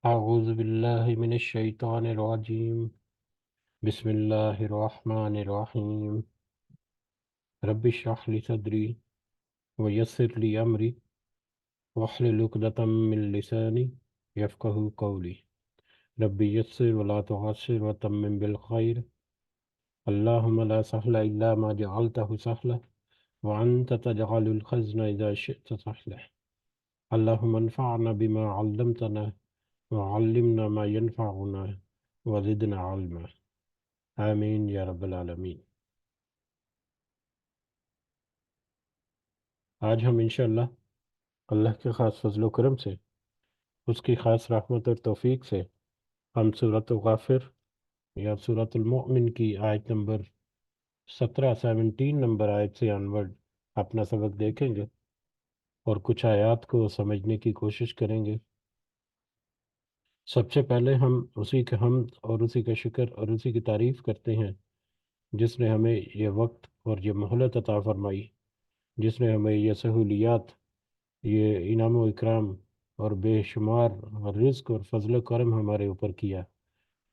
أعوذ بالله من الشيطان الرجيم. بسم الله الرحمن الرحيم. رب اشرح لي صدري ويسر لي أمري واحلل عقدة من لساني يفقه قولي. رب يسر ولا تعسر وتمم بالخير. اللهم لا سهل إلا ما جعلته سهلا وأنت تجعل الحزن إذا شئت سهلا. اللهم انفعنا بما علمتنا وعلمنا ما ينفعنا وزدنا علما. آمین یا رب العالمین۔ آج ہم انشاءاللہ اللہ کے خاص فضل و کرم سے، اس کی خاص رحمت اور توفیق سے، ہم سورۃ غافر یا سورۃ المؤمن کی آیت نمبر 17 نمبر آیت سے آنورڈ اپنا سبق دیکھیں گے اور کچھ آیات کو سمجھنے کی کوشش کریں گے۔ سب سے پہلے ہم اسی کے حمد اور اسی کا شکر اور اسی کی تعریف کرتے ہیں جس نے ہمیں یہ وقت اور یہ مہلت عطا فرمائی، جس نے ہمیں یہ سہولیات، یہ انعام و اکرام اور بے شمار رزق اور فضل و کرم ہمارے اوپر کیا،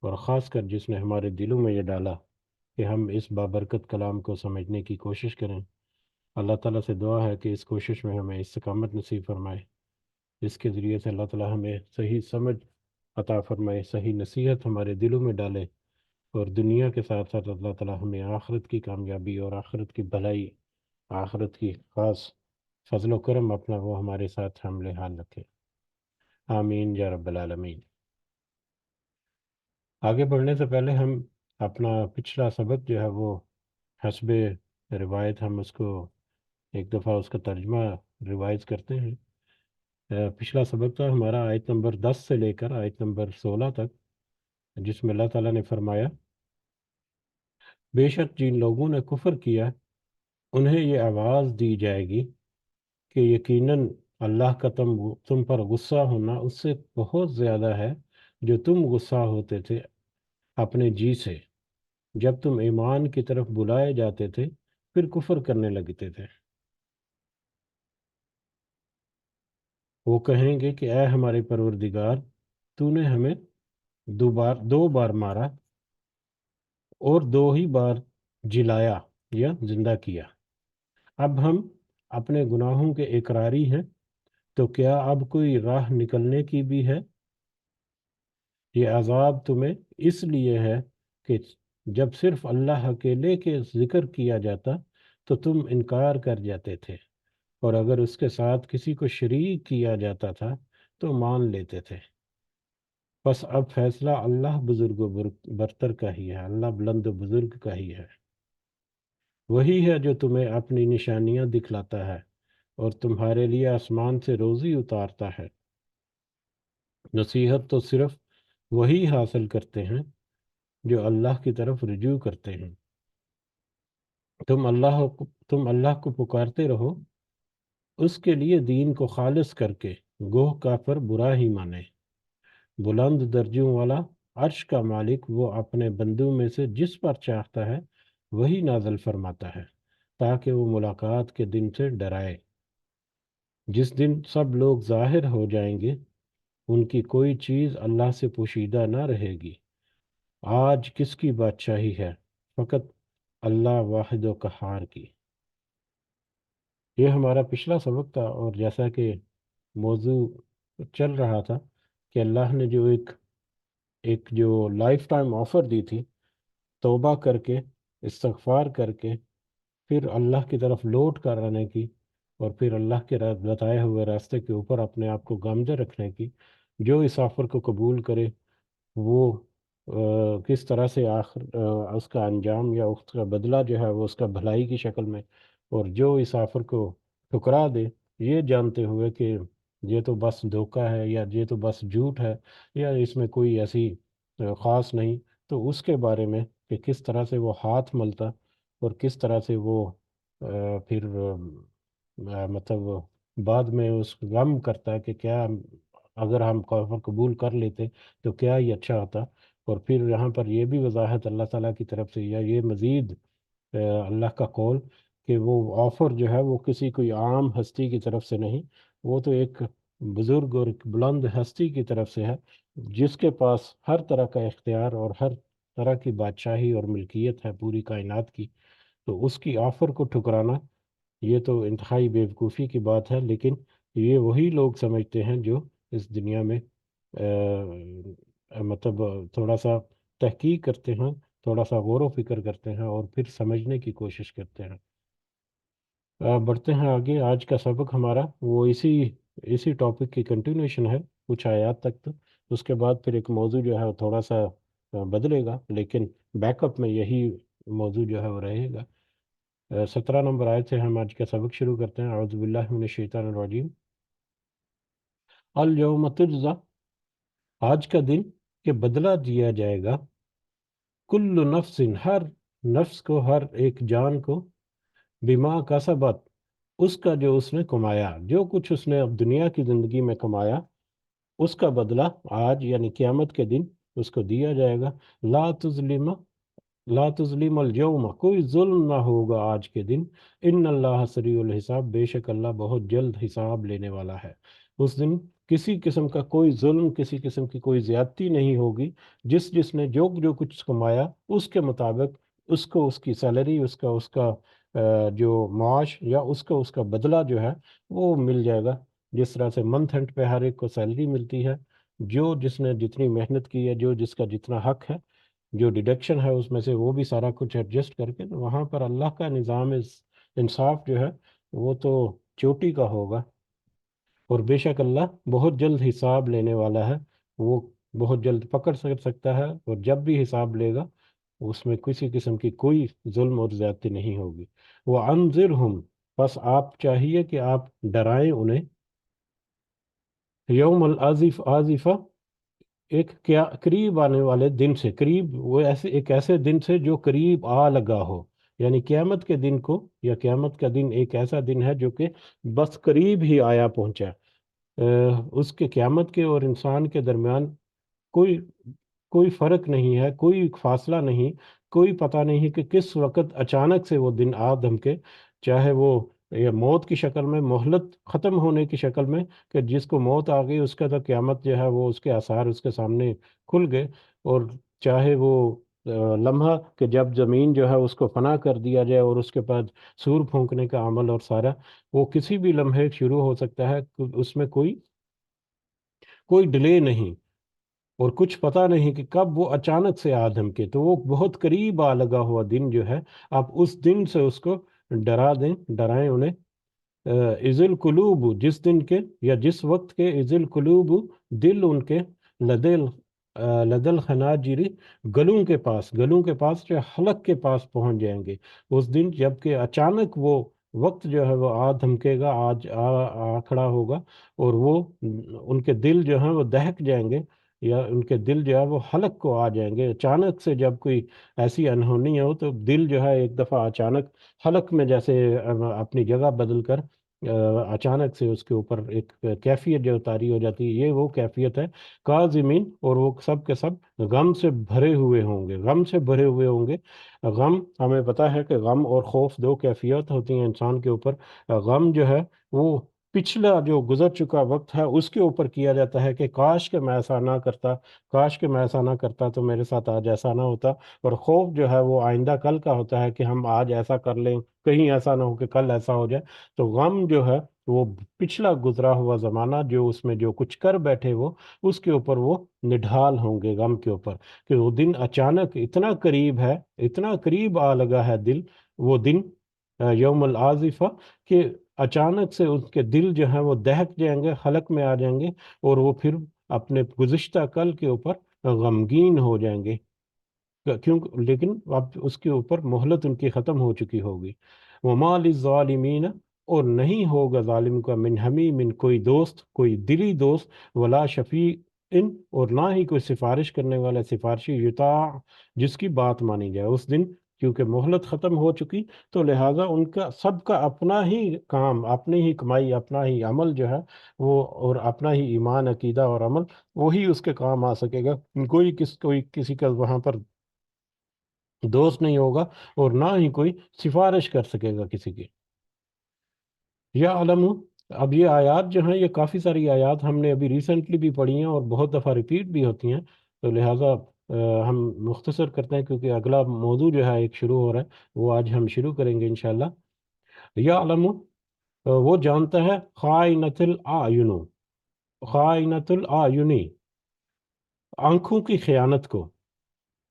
اور خاص کر جس نے ہمارے دلوں میں یہ ڈالا کہ ہم اس بابرکت کلام کو سمجھنے کی کوشش کریں۔ اللہ تعالیٰ سے دعا ہے کہ اس کوشش میں ہمیں استقامت نصیب فرمائے، اس کے ذریعے سے اللہ تعالیٰ ہمیں صحیح سمجھ عطا فرمائے، صحیح نصیحت ہمارے دلوں میں ڈالے، اور دنیا کے ساتھ ساتھ اللہ تعالیٰ ہمیں آخرت کی کامیابی اور آخرت کی بھلائی، آخرت کی خاص فضل و کرم اپنا وہ ہمارے ساتھ حمل حال رکھے۔ آمین یا رب العالمین۔ آگے بڑھنے سے پہلے ہم اپنا پچھلا سبق جو ہے وہ حسب روایت ہم اس کو ایک دفعہ اس کا ترجمہ ریوائز کرتے ہیں۔ پچھلا سبق تھا ہمارا آیت نمبر 10 سے لے کر آیت نمبر 16 تک، جس میں اللہ تعالیٰ نے فرمایا، بے شک جن لوگوں نے کفر کیا انہیں یہ آواز دی جائے گی کہ یقیناً اللہ کا تم پر غصہ ہونا اس سے بہت زیادہ ہے جو تم غصہ ہوتے تھے اپنے جی سے جب تم ایمان کی طرف بلائے جاتے تھے پھر کفر کرنے لگتے تھے۔ وہ کہیں گے کہ اے ہمارے پروردگار، تو نے ہمیں دو بار مارا اور دو ہی بار جلایا یا زندہ کیا، اب ہم اپنے گناہوں کے اقراری ہیں، تو کیا اب کوئی راہ نکلنے کی بھی ہے؟ یہ عذاب تمہیں اس لیے ہے کہ جب صرف اللہ اکیلے کے ذکر کیا جاتا تو تم انکار کر جاتے تھے، اور اگر اس کے ساتھ کسی کو شریک کیا جاتا تھا تو مان لیتے تھے۔ بس اب فیصلہ اللہ بزرگ و برتر کا ہی ہے، اللہ بلند و بزرگ کا ہی ہے۔ وہی ہے جو تمہیں اپنی نشانیاں دکھلاتا ہے اور تمہارے لیے آسمان سے روزی اتارتا ہے۔ نصیحت تو صرف وہی حاصل کرتے ہیں جو اللہ کی طرف رجوع کرتے ہیں۔ تم اللہ کو پکارتے رہو، اس کے لیے دین کو خالص کر کے، گوہ کافر برا ہی مانے۔ بلند درجوں والا عرش کا مالک وہ اپنے بندوں میں سے جس پر چاہتا ہے وہی نازل فرماتا ہے، تاکہ وہ ملاقات کے دن سے ڈرائے، جس دن سب لوگ ظاہر ہو جائیں گے، ان کی کوئی چیز اللہ سے پوشیدہ نہ رہے گی۔ آج کس کی بادشاہی ہے؟ فقط اللہ واحد و قہار کی۔ یہ ہمارا پچھلا سبق تھا، اور جیسا کہ موضوع چل رہا تھا کہ اللہ نے جو ایک جو لائف ٹائم آفر دی تھی، توبہ کر کے، استغفار کر کے، پھر اللہ کی طرف لوٹ کر آنے کی، اور پھر اللہ کے بتائے ہوئے راستے کے اوپر اپنے آپ کو گامزن رکھنے کی، جو اس آفر کو قبول کرے وہ کس طرح سے اس کا انجام یا اس کا بدلہ جو ہے وہ اس کا بھلائی کی شکل میں، اور جو اس آفر کو ٹھکرا دے یہ جانتے ہوئے کہ یہ تو بس دھوکہ ہے یا یہ تو بس جھوٹ ہے یا اس میں کوئی ایسی خاص نہیں، تو اس کے بارے میں کہ کس طرح سے وہ ہاتھ ملتا اور کس طرح سے وہ پھر مطلب بعد میں اس غم کرتا ہے کہ کیا اگر ہم کفر قبول کر لیتے تو کیا ہی اچھا ہوتا۔ اور پھر یہاں پر یہ بھی وضاحت اللہ تعالیٰ کی طرف سے، یا یہ مزید اللہ کا قول کہ وہ آفر جو ہے وہ کسی کوئی عام ہستی کی طرف سے نہیں، وہ تو ایک بزرگ اور ایک بلند ہستی کی طرف سے ہے، جس کے پاس ہر طرح کا اختیار اور ہر طرح کی بادشاہی اور ملکیت ہے پوری کائنات کی، تو اس کی آفر کو ٹھکرانا یہ تو انتہائی بیوقوفی کی بات ہے، لیکن یہ وہی لوگ سمجھتے ہیں جو اس دنیا میں مطلب تھوڑا سا تحقیق کرتے ہیں، تھوڑا سا غور و فکر کرتے ہیں اور پھر سمجھنے کی کوشش کرتے ہیں۔ بڑھتے ہیں آگے، آج کا سبق ہمارا وہ اسی ٹاپک کی کنٹینیوشن ہے کچھ آیات تک، تو اس کے بعد پھر ایک موضوع جو ہے وہ تھوڑا سا بدلے گا، لیکن بیک اپ میں یہی موضوع جو ہے وہ رہے گا۔ 17 نمبر آیت سے ہم آج کا سبق شروع کرتے ہیں۔ اعوذ باللہ من الشیطان الرجیم۔ الیوم تجزا، آج کا دن کہ بدلہ دیا جائے گا، کل نفس، ہر نفس کو، ہر ایک جان کو، بما کسبت، اس کا جو اس نے کمایا، جو کچھ اس نے اب دنیا کی زندگی میں کمایا اس کا بدلہ آج یعنی قیامت کے دن اس کو دیا جائے گا۔ لا تظلم اليوم، کوئی ظلم نہ ہوگا آج کے دن، ان اللہ سریع الحساب، بے شک اللہ بہت جلد حساب لینے والا ہے۔ اس دن کسی قسم کا کوئی ظلم، کسی قسم کی کوئی زیادتی نہیں ہوگی، جس نے جو کچھ کمایا اس کے مطابق اس کو اس کی سیلری، اس کا جو معاش یا اس کا بدلہ جو ہے وہ مل جائے گا۔ جس طرح سے منتھ اینڈ پہ ہر ایک کو سیلری ملتی ہے، جس نے جتنی محنت کی ہے، جس کا جتنا حق ہے، جو ڈیڈکشن ہے اس میں سے وہ بھی سارا کچھ ایڈجسٹ کر کے، تو وہاں پر اللہ کا نظام انصاف جو ہے وہ تو چوٹی کا ہوگا، اور بے شک اللہ بہت جلد حساب لینے والا ہے، وہ بہت جلد پکڑ سکتا ہے، اور جب بھی حساب لے گا اس میں کسی قسم کی کوئی ظلم اور زیادتی نہیں ہوگی۔ وَأَنذِرْهُمْ، بس آپ چاہیے کہ آپ ڈرائیں انہیں، یوم العازف، آزفہ، ایک کیا قریب آنے والے دن سے، قریب وہ ایسے دن سے جو قریب آ لگا ہو، یعنی قیامت کے دن کو، یا قیامت کا دن ایک ایسا دن ہے جو کہ بس قریب ہی آیا پہنچا، اس کے قیامت کے اور انسان کے درمیان کوئی کوئی فرق نہیں ہے، کوئی فاصلہ نہیں، کوئی پتہ نہیں کہ کس وقت اچانک سے وہ دن آ دھمکے، چاہے وہ یا موت کی شکل میں، مہلت ختم ہونے کی شکل میں، کہ جس کو موت آ گئی اس کا تو قیامت جو ہے وہ اس کے آثار اس کے سامنے کھل گئے، اور چاہے وہ لمحہ کہ جب زمین جو ہے اس کو فنا کر دیا جائے اور اس کے بعد سور پھونکنے کا عمل اور سارا، وہ کسی بھی لمحے شروع ہو سکتا ہے، اس میں کوئی ڈیلے نہیں، اور کچھ پتہ نہیں کہ کب وہ اچانک سے آ دھمکے، تو وہ بہت قریب آ لگا ہوا دن جو ہے، آپ اس دن سے اس کو ڈرا دیں، ڈرائیں انہیں۔ اذ القلوب، جس دن کے یا جس وقت کے، اذ القلوب، دل ان کے، لدل لدل خناجری، گلوں کے پاس جو حلق کے پاس پہنچ جائیں گے اس دن، جب کہ اچانک وہ وقت جو ہے وہ آ دھمکے گا، آج آ کھڑا ہوگا، اور وہ ان کے دل جو ہیں وہ دہک جائیں گے، یا ان کے دل جو ہے وہ حلق کو آ جائیں گے۔ اچانک سے جب کوئی ایسی انہونی ہو تو دل جو ہے ایک دفعہ اچانک حلق میں جیسے اپنی جگہ بدل کر اچانک سے اس کے اوپر ایک کیفیت جو طاری ہو جاتی ہے، یہ وہ کیفیت ہے کاظمین، اور وہ سب کے سب غم سے بھرے ہوئے ہوں گے، غم سے بھرے ہوئے ہوں گے۔ غم، ہمیں پتہ ہے کہ غم اور خوف دو کیفیت ہوتی ہیں انسان کے اوپر۔ غم جو ہے وہ پچھلا جو گزر چکا وقت ہے اس کے اوپر کیا جاتا ہے کہ کاش کہ میں ایسا نہ کرتا، کاش کہ میں ایسا نہ کرتا تو میرے ساتھ آج ایسا نہ ہوتا، اور خوف جو ہے وہ آئندہ کل کا ہوتا ہے کہ ہم آج ایسا کر لیں، کہیں ایسا نہ ہو کہ کل ایسا ہو جائے۔ تو غم جو ہے وہ پچھلا گزرا ہوا زمانہ جو اس میں جو کچھ کر بیٹھے وہ، اس کے اوپر وہ نڈھال ہوں گے غم کے اوپر، کہ وہ دن اچانک اتنا قریب ہے، اتنا قریب آ لگا ہے وہ دن یوم العازفہ، کہ اچانک سے ان کے دل جو ہیں وہ دہک جائیں گے، حلق میں آ جائیں گے، اور وہ پھر اپنے گزشتہ کل کے اوپر غمگین ہو جائیں گے، لیکن اب اس کے اوپر مہلت ان کی ختم ہو چکی ہوگی۔ وَمَا لِلظَّالِمِينَ، اور نہیں ہوگا ظالم کا، من حمیم، کوئی دوست، کوئی دلی دوست، ولا شفیع، اور نہ ہی کوئی سفارش کرنے والا، سفارشی، یطاع، جس کی بات مانی جائے اس دن، کیونکہ مہلت ختم ہو چکی، تو لہٰذا ان کا سب کا اپنا ہی کام، اپنی ہی کمائی، اپنا ہی عمل جو ہے وہ، اور اپنا ہی ایمان، عقیدہ اور عمل، وہی اس کے کام آ سکے گا۔ کوئی کسی کا وہاں پر دوست نہیں ہوگا، اور نہ ہی کوئی سفارش کر سکے گا کسی کی۔ یا علم، اب یہ آیات جو ہیں، یہ کافی ساری آیات ہم نے ابھی ریسنٹلی بھی پڑھی ہیں اور بہت دفعہ ریپیٹ بھی ہوتی ہیں، تو لہٰذا ہم مختصر کرتے ہیں کیونکہ اگلا موضوع جو ہے ایک شروع ہو رہا ہے، وہ آج ہم شروع کریں گے انشاءاللہ۔ یعلم، وہ جانتا ہے، خائنۃ الاعین، خائنۃ الاعینی، آنکھوں کی خیانت کو،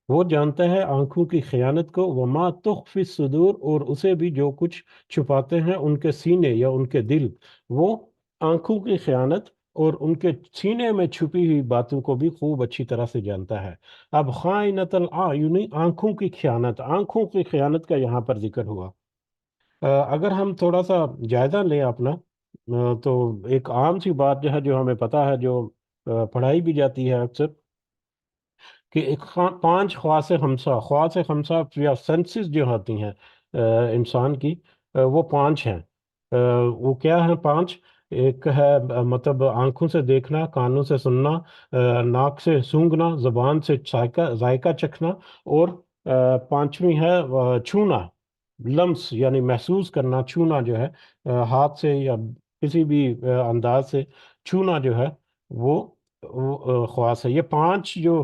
وہ جانتا ہے آنکھوں کی خیانت کو، وما تخفی الصدور، اور اسے بھی جو کچھ چھپاتے ہیں ان کے سینے یا ان کے دل، وہ آنکھوں کی خیانت اور ان کے سینے میں چھپی ہوئی باتوں کو بھی خوب اچھی طرح سے جانتا ہے۔ اب خائنۃ الاعین، آنکھوں کی خیانت، آنکھوں کی خیانت کا یہاں پر ذکر ہوا۔ اگر ہم تھوڑا سا جائزہ لیں اپنا، تو ایک عام سی بات جو ہے، جو ہمیں پتہ ہے، جو پڑھائی بھی جاتی ہے اکثر، کہ ایک پانچ خواص خمسہ یا سینسز جو ہوتی ہیں انسان کی، وہ پانچ ہیں۔ وہ کیا ہیں پانچ؟ ایک ہے مطلب آنکھوں سے دیکھنا، کانوں سے سننا، ناک سے سونگھنا، زبان سے ذائقہ چکھنا، اور پانچویں ہے چھونا، لمس یعنی محسوس کرنا، چھونا جو ہے ہاتھ سے یا کسی بھی انداز سے چھونا جو ہے، وہ خواص ہے۔ یہ پانچ جو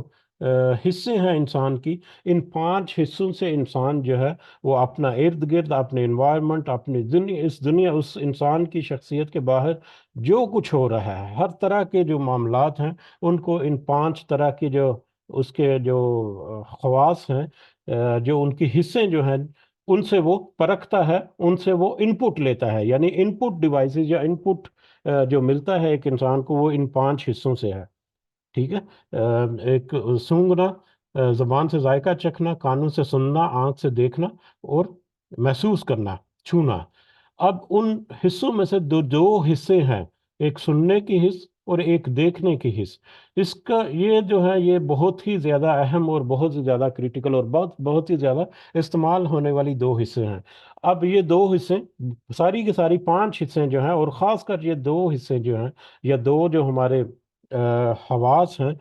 حصے ہیں انسان کی، ان پانچ حصوں سے انسان جو ہے وہ اپنا ارد گرد، اپنے انوائرمنٹ، اپنی دنیا، اس انسان کی شخصیت کے باہر جو کچھ ہو رہا ہے، ہر طرح کے جو معاملات ہیں، ان کو ان پانچ طرح کی جو اس کے جو خواص ہیں، جو ان کی حصے جو ہیں، ان سے وہ پرکھتا ہے، ان سے وہ ان پٹ لیتا ہے، یعنی ان پٹ ڈیوائسز یا ان پٹ جو ملتا ہے ایک انسان کو، وہ ان پانچ حصوں سے ہے۔ ٹھیک ہے؟ ایک سونگھنا، زبان سے ذائقہ چکھنا، کانوں سے سننا، آنکھ سے دیکھنا، اور محسوس کرنا، چھونا۔ اب ان حصوں میں سے دو دو حصے ہیں، ایک سننے کی حص اور ایک دیکھنے کی حص۔ اس کا یہ جو ہے، یہ بہت ہی زیادہ اہم اور بہت ہی زیادہ کریٹیکل اور بہت ہی زیادہ استعمال ہونے والی دو حصے ہیں۔ اب یہ دو حصے، ساری کی ساری پانچ حصے جو ہیں، اور خاص کر یہ دو حصے جو ہیں، یا دو جو ہمارے حواس ہیں،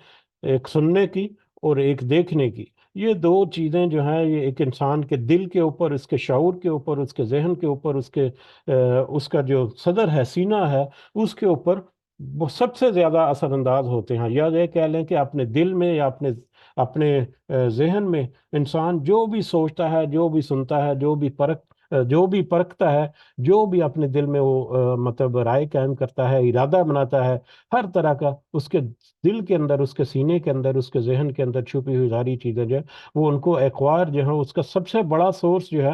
ایک سننے کی اور ایک دیکھنے کی، یہ دو چیزیں جو ہیں، یہ ایک انسان کے دل کے اوپر، اس کے شعور کے اوپر، اس کے ذہن کے اوپر، اس کا جو صدر ہے، سینہ ہے، اس کے اوپر وہ سب سے زیادہ اثر انداز ہوتے ہیں۔ یا یہ کہہ لیں کہ اپنے دل میں یا اپنے ذہن میں انسان جو بھی سوچتا ہے، جو بھی سنتا ہے، جو بھی پرکھتا ہے، جو بھی اپنے دل میں وہ مطلب رائے قائم کرتا ہے، ارادہ بناتا ہے، ہر طرح کا اس کے دل کے اندر، اس کے سینے کے اندر، اس کے ذہن کے اندر چھپی ہوئی ساری چیزیں جو ہے، وہ ان کو اخبار جو ہے، اس کا سب سے بڑا سورس جو ہے،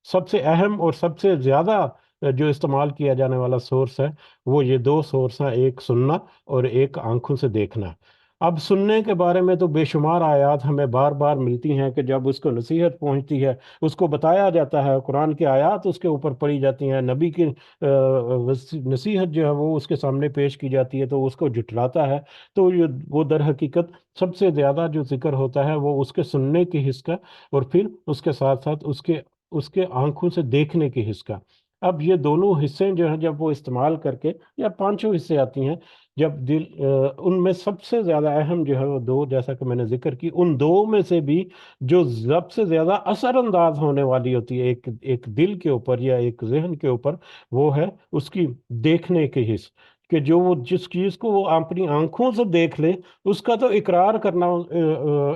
سب سے اہم اور سب سے زیادہ جو استعمال کیا جانے والا سورس ہے، وہ یہ دو سورس ہیں، ایک سننا اور ایک آنکھوں سے دیکھنا۔ اب سننے کے بارے میں تو بے شمار آیات ہمیں بار بار ملتی ہیں، کہ جب اس کو نصیحت پہنچتی ہے، اس کو بتایا جاتا ہے، قرآن کی آیات اس کے اوپر پڑھی جاتی ہیں، نبی کی نصیحت جو ہے وہ اس کے سامنے پیش کی جاتی ہے، تو اس کو جھٹلاتا ہے، تو وہ در حقیقت سب سے زیادہ جو ذکر ہوتا ہے، وہ اس کے سننے کی حص کا، اور پھر اس کے ساتھ ساتھ اس کے آنکھوں سے دیکھنے کی حص کا۔ اب یہ دونوں حصے جو ہیں، جب وہ استعمال کر کے، یا پانچوں حصے آتی ہیں، جب ان میں سب سے زیادہ اہم جو ہے وہ دو، جیسا کہ میں نے ذکر کی، ان دو میں سے بھی جو سب سے زیادہ اثر انداز ہونے والی ہوتی ہے ایک دل کے اوپر یا ایک ذہن کے اوپر، وہ ہے اس کی دیکھنے کی حص، کہ جو وہ جس چیز کو وہ اپنی آنکھوں سے دیکھ لے، اس کا تو اقرار کرنا،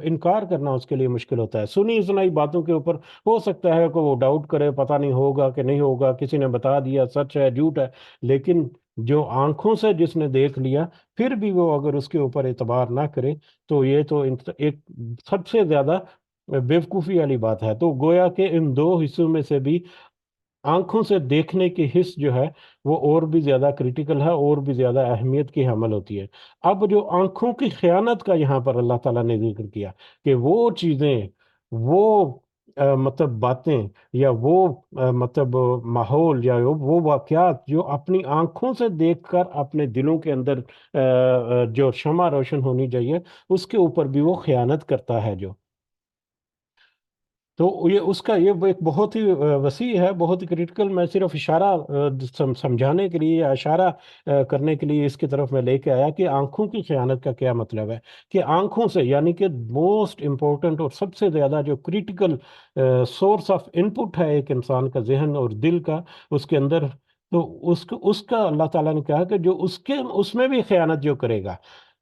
انکار کرنا اس کے لیے مشکل ہوتا ہے۔ سنی سنائی باتوں کے اوپر ہو سکتا ہے کہ وہ ڈاؤٹ کرے، پتہ نہیں ہوگا کہ نہیں ہوگا، کسی نے بتا دیا، سچ ہے جھوٹ ہے، لیکن جو آنکھوں سے جس نے دیکھ لیا، پھر بھی وہ اگر اس کے اوپر اعتبار نہ کرے، تو یہ تو ایک سب سے زیادہ بیوقوفی والی بات ہے۔ تو گویا کہ ان دو حصوں میں سے بھی آنکھوں سے دیکھنے کی حص جو ہے، وہ اور بھی زیادہ کریٹیکل ہے، اور بھی زیادہ اہمیت کی حامل ہوتی ہے۔ اب جو آنکھوں کی خیانت کا یہاں پر اللہ تعالیٰ نے ذکر کیا، کہ وہ چیزیں، وہ مطلب باتیں، یا وہ مطلب ماحول، یا وہ واقعات جو اپنی آنکھوں سے دیکھ کر اپنے دلوں کے اندر جو شمع روشن ہونی چاہیے، اس کے اوپر بھی وہ خیانت کرتا ہے جو۔ تو یہ اس کا یہ ایک بہت ہی وسیع ہے، بہت ہی کریٹیکل۔ میں صرف اشارہ سمجھانے کے لیے، یا اشارہ کرنے کے لیے اس کی طرف میں لے کے آیا، کہ آنکھوں کی خیانت کا کیا مطلب ہے، کہ آنکھوں سے، یعنی کہ موسٹ امپورٹنٹ اور سب سے زیادہ جو کریٹیکل سورس آف ان پٹ ہے ایک انسان کا، ذہن اور دل کا، اس کے اندر تو اس کا اللہ تعالیٰ نے کہا کہ جو اس میں بھی خیانت جو کرے گا.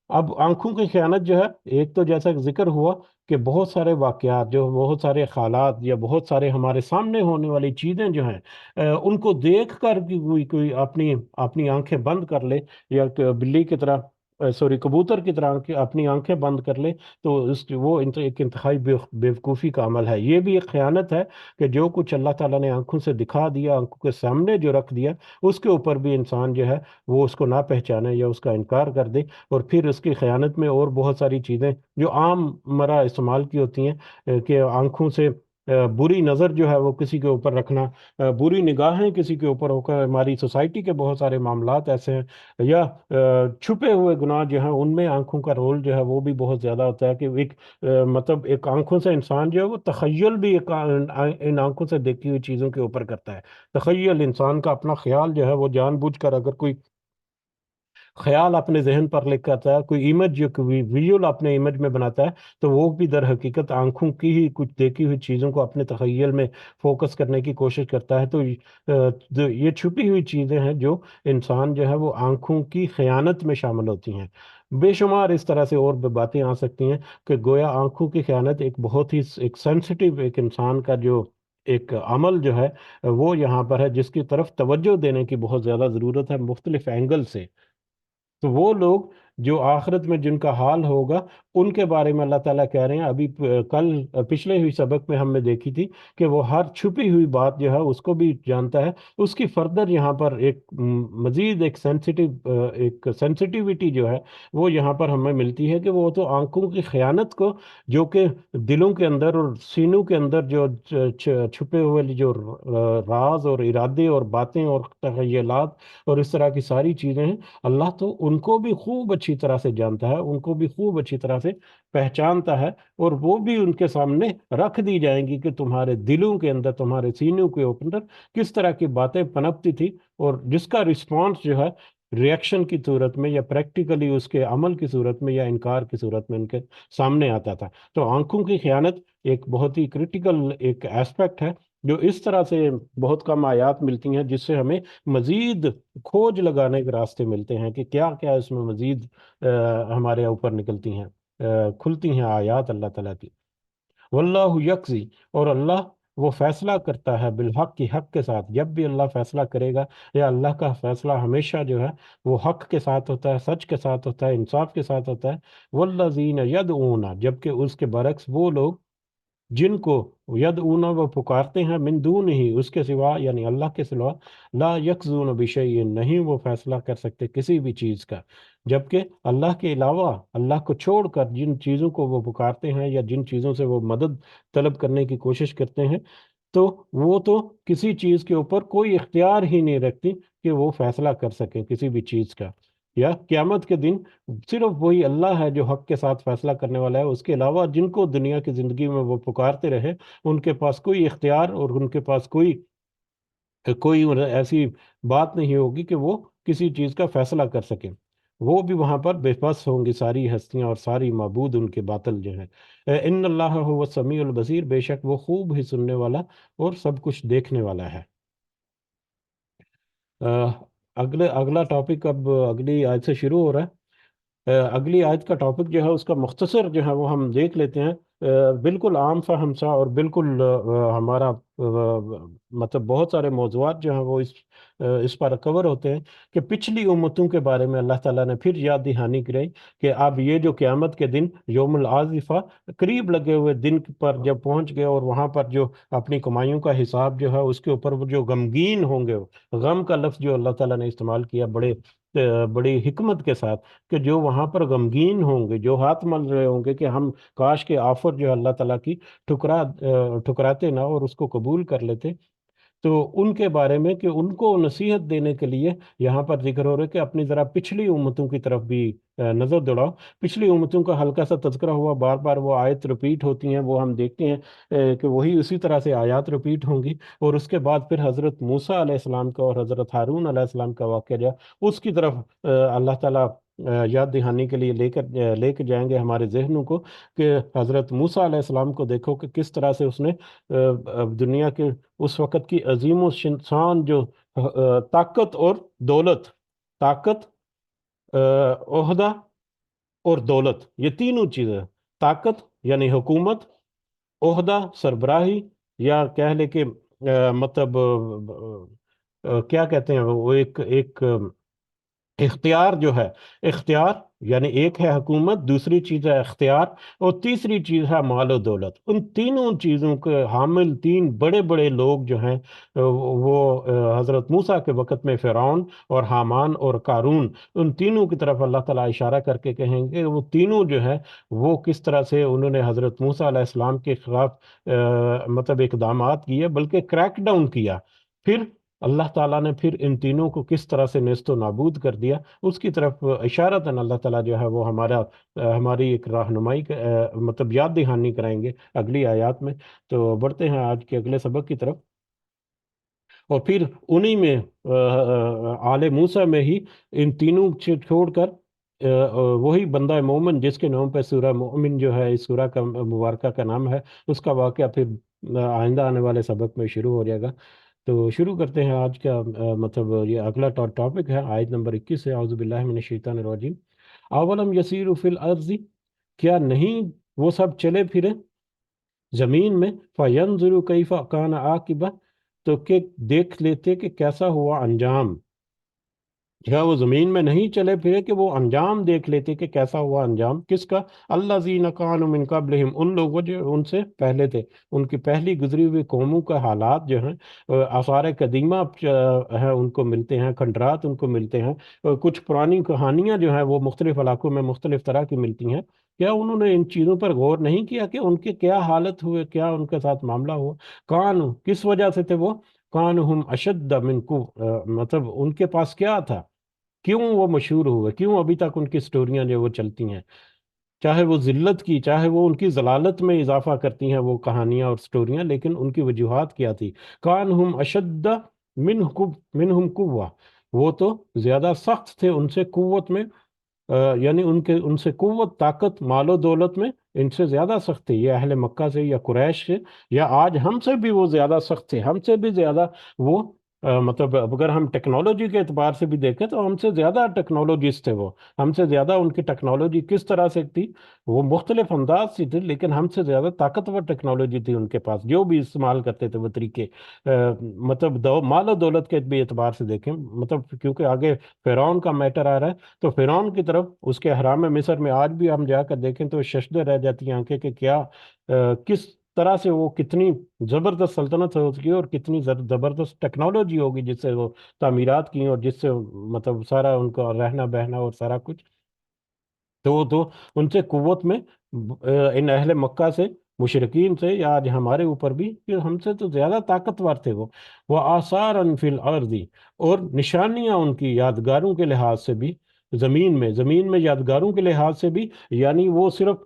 اب آنکھوں کی خیانت جو ہے، ایک تو جیسا کہ ذکر ہوا کہ بہت سارے واقعات، جو بہت سارے حالات یا بہت سارے ہمارے سامنے ہونے والی چیزیں جو ہیں، ان کو دیکھ کر بھی کوئی اپنی اپنی آنکھیں بند کر لے، یا کہ بلی کی طرح، سوری، کبوتر کی طرح اپنی آنکھیں بند کر لے، تو وہ ایک انتہائی بیوقوفی کا عمل ہے. یہ بھی ایک خیانت ہے کہ جو کچھ اللہ تعالیٰ نے آنکھوں سے دکھا دیا، آنکھوں کے سامنے جو رکھ دیا، اس کے اوپر بھی انسان جو ہے وہ اس کو نہ پہچانے یا اس کا انکار کر دے. اور پھر اس کی خیانت میں اور بہت ساری چیزیں جو عام مرا استعمال کی ہوتی ہیں، کہ آنکھوں سے بری نظر جو ہے وہ کسی کے اوپر رکھنا، بری نگاہیں کسی کے اوپر ہو کر. ہماری سوسائٹی کے بہت سارے معاملات ایسے ہیں، یا چھپے ہوئے گناہ جو ہیں ان میں آنکھوں کا رول جو ہے وہ بھی بہت زیادہ ہوتا ہے. کہ ایک مطلب ایک آنکھوں سے انسان جو ہے وہ تخیل بھی ان آنکھوں سے دیکھی ہوئی چیزوں کے اوپر کرتا ہے. تخیل انسان کا اپنا خیال جو ہے وہ جان بوجھ کر اگر کوئی خیال اپنے ذہن پر لکھ کرتا ہے، کوئی امیج جو ویژول اپنے امیج میں بناتا ہے، تو وہ بھی در حقیقت آنکھوں کی ہی کچھ دیکھی ہوئی چیزوں کو اپنے تخیل میں فوکس کرنے کی کوشش کرتا ہے. تو یہ چھپی ہوئی چیزیں ہیں جو انسان جو ہے وہ آنکھوں کی خیانت میں شامل ہوتی ہیں. بے شمار اس طرح سے اور بھی باتیں آ سکتی ہیں کہ گویا آنکھوں کی خیانت ایک بہت ہی ایک سینسٹیو، ایک انسان کا جو ایک عمل جو ہے وہ یہاں پر ہے، جس کی طرف توجہ دینے کی بہت زیادہ ضرورت ہے مختلف اینگل سے. تو وہ لوگ جو آخرت میں جن کا حال ہوگا، ان کے بارے میں اللہ تعالیٰ کہہ رہے ہیں. ابھی کل پچھلے ہوئی سبق میں ہم نے دیکھی تھی کہ وہ ہر چھپی ہوئی بات جو ہے اس کو بھی جانتا ہے. اس کی فردر یہاں پر ایک مزید ایک سینسٹیوٹی جو ہے وہ یہاں پر ہمیں ملتی ہے، کہ وہ تو آنکھوں کی خیانت کو، جو کہ دلوں کے اندر اور سینوں کے اندر جو چھپے ہوئے جو راز اور ارادے اور باتیں اور تخیلات اور اس طرح کی ساری چیزیں ہیں، اللہ تو ان کو بھی خوب اچھی طرح سے جانتا ہے، ان کو بھی خوب اچھی طرح سے پہچانتا ہے. اور وہ بھی ان کے سامنے رکھ دی جائیں گی کہ تمہارے دلوں کے اندر، تمہارے سینوں کے اوپر کس طرح کی باتیں پنپتی تھی، اور جس کا رسپانس جو ہے ریئیکشن کی صورت میں یا پریکٹیکلی اس کے عمل کی صورت میں یا انکار کی صورت میں ان کے سامنے آتا تھا. تو آنکھوں کی خیانت ایک بہت ہی کریٹیکل ایک ایسپیکٹ ہے، جو اس طرح سے بہت کم آیات ملتی ہیں جس سے ہمیں مزید کھوج لگانے کے راستے ملتے ہیں کہ کیا کیا اس میں مزید ہمارے اوپر نکلتی ہیں، کھلتی ہیں آیات اللہ تعالیٰ کی. واللہ یکزی، اور اللہ وہ فیصلہ کرتا ہے بالحق کی، حق کے ساتھ. جب بھی اللہ فیصلہ کرے گا، یا اللہ کا فیصلہ ہمیشہ جو ہے وہ حق کے ساتھ ہوتا ہے، سچ کے ساتھ ہوتا ہے، انصاف کے ساتھ ہوتا ہے. والذین یدعون، جبکہ اس کے برعکس وہ لوگ جن کو یدعون وہ پکارتے ہیں، من دون ہی اس کے سوا، یعنی اللہ کے سوا، لا یکزون بشیء نہیں وہ فیصلہ کر سکتے کسی بھی چیز کا. جبکہ اللہ کے علاوہ، اللہ کو چھوڑ کر جن چیزوں کو وہ پکارتے ہیں یا جن چیزوں سے وہ مدد طلب کرنے کی کوشش کرتے ہیں، تو وہ تو کسی چیز کے اوپر کوئی اختیار ہی نہیں رکھتی کہ وہ فیصلہ کر سکیں کسی بھی چیز کا. یا قیامت کے دن صرف وہی اللہ ہے جو حق کے ساتھ فیصلہ کرنے والا ہے. اس کے علاوہ جن کو دنیا کی زندگی میں وہ پکارتے رہے، ان کے پاس کوئی اختیار اور ان کے پاس کوئی ایسی بات نہیں ہوگی کہ وہ کسی چیز کا فیصلہ کر سکیں. وہ بھی وہاں پر بے بس ہوں گی ساری ہستیاں اور ساری معبود ان کے باطل جو ہیں. ان اللہ هو السمیع البصیر، بے شک وہ خوب ہی سننے والا اور سب کچھ دیکھنے والا ہے. آہ، اگلا ٹاپک اب اگلی آیت سے شروع ہو رہا ہے. اگلی آیت کا ٹاپک جو ہے اس کا مختصر جو ہے وہ ہم دیکھ لیتے ہیں. بالکل عام فہم سا اور بالکل ہمارا مطلب بہت سارے موضوعات جو ہیں وہ اس پر کور ہوتے ہیں، کہ پچھلی امتوں کے بارے میں اللہ تعالیٰ نے پھر یاد دہانی کرائی کہ اب یہ جو قیامت کے دن یوم العاصفہ قریب لگے ہوئے دن پر جب پہنچ گئے، اور وہاں پر جو اپنی کمائیوں کا حساب جو ہے اس کے اوپر وہ جو غمگین ہوں گے، غم کا لفظ جو اللہ تعالیٰ نے استعمال کیا بڑی حکمت کے ساتھ، کہ جو وہاں پر غمگین ہوں گے، جو ہاتھ مل رہے ہوں گے کہ ہم کاش کے آفر جو اللہ تعالیٰ کی ٹھکراتے نہ اور اس کو قبول کر لیتے. تو ان کے بارے میں کہ ان کو نصیحت دینے کے لیے یہاں پر ذکر ہو رہا ہے کہ اپنی ذرا پچھلی امتوں کی طرف بھی نظر دوڑاؤ. پچھلی امتوں کا ہلکا سا تذکرہ ہوا، بار بار وہ آیت رپیٹ ہوتی ہیں، وہ ہم دیکھتے ہیں کہ وہی اسی طرح سے آیات رپیٹ ہوں گی. اور اس کے بعد پھر حضرت موسیٰ علیہ السلام کا اور حضرت ہارون علیہ السلام کا واقعہ جو ہے، اس کی طرف اللہ تعالیٰ یاد دہانی کے لیے لے کے جائیں گے ہمارے ذہنوں کو، کہ حضرت موسیٰ علیہ السلام کو دیکھو کہ کس طرح سے اس نے دنیا کے اس وقت کی عظیم و شان جو طاقت اور دولت، طاقت، عہدہ اور دولت، یہ تینوں چیزیں، طاقت یعنی حکومت، عہدہ سربراہی، یا کہہ لے کہ مطلب کیا کہتے ہیں وہ ایک ایک اختیار جو ہے، اختیار یعنی ایک ہے حکومت، دوسری چیز ہے اختیار، اور تیسری چیز ہے مال و دولت۔ ان تینوں چیزوں کے حامل تین بڑے بڑے لوگ جو ہیں وہ حضرت موسیٰ کے وقت میں فرعون اور حامان اور قارون، ان تینوں کی طرف اللہ تعالیٰ اشارہ کر کے کہیں گے وہ تینوں جو ہے وہ کس طرح سے انہوں نے حضرت موسیٰ علیہ السلام کے خلاف مطلب اقدامات کیے، بلکہ کریک ڈاؤن کیا۔ پھر اللہ تعالیٰ نے پھر ان تینوں کو کس طرح سے نیست و نابود کر دیا، اس کی طرف اشارتاً اللہ تعالیٰ جو ہے وہ ہماری ایک رہنمائی مطلب یاد دہانی کرائیں گے اگلی آیات میں۔ تو بڑھتے ہیں آج کے اگلے سبق کی طرف، اور پھر انہی میں آل موسیٰ میں ہی ان تینوں سے چھوڑ کر وہی بندہ مومن جس کے نام پہ سورہ مومن جو ہے اس سورہ کا مبارکہ کا نام ہے، اس کا واقعہ پھر آئندہ آنے والے سبق میں شروع ہو جائے گا۔ تو شروع کرتے ہیں آج کا مطلب یہ اگلا ٹاپک ہے آیت نمبر 21 سے، اعوذ باللہ من الشیطان الرجیم۔ اولم یسیروا فی الارض، کیا نہیں وہ سب چلے پھرے زمین میں، فینظروا کیف کان عاقبہ، تو کہ دیکھ لیتے کہ کیسا ہوا انجام، کیا وہ زمین میں نہیں چلے پھرے کہ وہ انجام دیکھ لیتے کہ کیسا ہوا انجام کس کا؟ الذین کانوا من قبلہم، ان لوگوں جو ان سے پہلے تھے، ان کی پہلی گزری ہوئی قوموں کا حالات جو ہیں، آثار قدیمہ ہیں ان کو ملتے ہیں، کھنڈرات ان کو ملتے ہیں، کچھ پرانی کہانیاں جو ہیں وہ مختلف علاقوں میں مختلف طرح کی ملتی ہیں۔ کیا انہوں نے ان چیزوں پر غور نہیں کیا کہ ان کے کیا حالت ہوئے، کیا ان کے ساتھ معاملہ ہوا؟ کان، کس وجہ سے تھے وہ؟ کان ہم اشد منکم، مطلب ان کے پاس کیا تھا، کیوں وہ مشہور ہوئے، کیوں ابھی تک ان کی سٹوریاں جو وہ چلتی ہیں، چاہے وہ ذلت کی، چاہے وہ ان کی ضلالت میں اضافہ کرتی ہیں وہ کہانیاں اور سٹوریاں، لیکن ان کی وجوہات کیا تھی؟ کان ہم اشد منہم قوہ، وہ تو زیادہ سخت تھے ان سے قوت میں، یعنی ان سے قوت، طاقت، مال و دولت میں ان سے زیادہ سخت تھے، یہ اہل مکہ سے یا قریش سے، یا آج ہم سے بھی وہ زیادہ سخت تھے، ہم سے بھی زیادہ وہ مطلب اگر ہم ٹیکنالوجی کے اعتبار سے بھی دیکھیں تو ہم سے زیادہ ٹیکنالوجسٹ تھے وہ، ہم سے زیادہ ان کی ٹیکنالوجی کس طرح سے تھی، وہ مختلف انداز سے تھی، لیکن ہم سے زیادہ طاقتور ٹیکنالوجی تھی ان کے پاس، جو بھی استعمال کرتے تھے وہ طریقے، مطلب مال و دولت کے بھی اعتبار سے دیکھیں، مطلب کیونکہ آگے فرعون کا میٹر آ رہا ہے، تو فرعون کی طرف اس کے احرام مصر میں آج بھی ہم جا کر دیکھیں تو ششدر رہ جاتی ہیں آنکھیں کہ کیا کس طرح سے وہ کتنی زبردست سلطنت ہوگی اور کتنی زبردست ٹیکنالوجی ہوگی جس سے وہ تعمیرات کی اور جس سے مطلب سارا ان کا رہنا بہنا اور سارا کچھ، تو ان سے قوت میں ان اہل مکہ سے، مشرقین سے، یا آج ہمارے اوپر بھی کہ ہم سے تو زیادہ طاقتور تھے وہ آثارا فی الارض، اور نشانیاں ان کی یادگاروں کے لحاظ سے بھی زمین میں یادگاروں کے لحاظ سے بھی، یعنی وہ صرف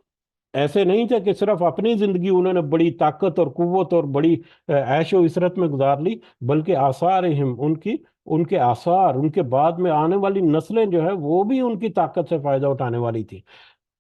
ایسے نہیں تھے کہ صرف اپنی زندگی انہوں نے بڑی طاقت اور قوت اور بڑی عیش و عشرت میں گزار لی، بلکہ آثارہم، ان کے آثار، ان کے بعد میں آنے والی نسلیں جو ہے وہ بھی ان کی طاقت سے فائدہ اٹھانے والی تھی۔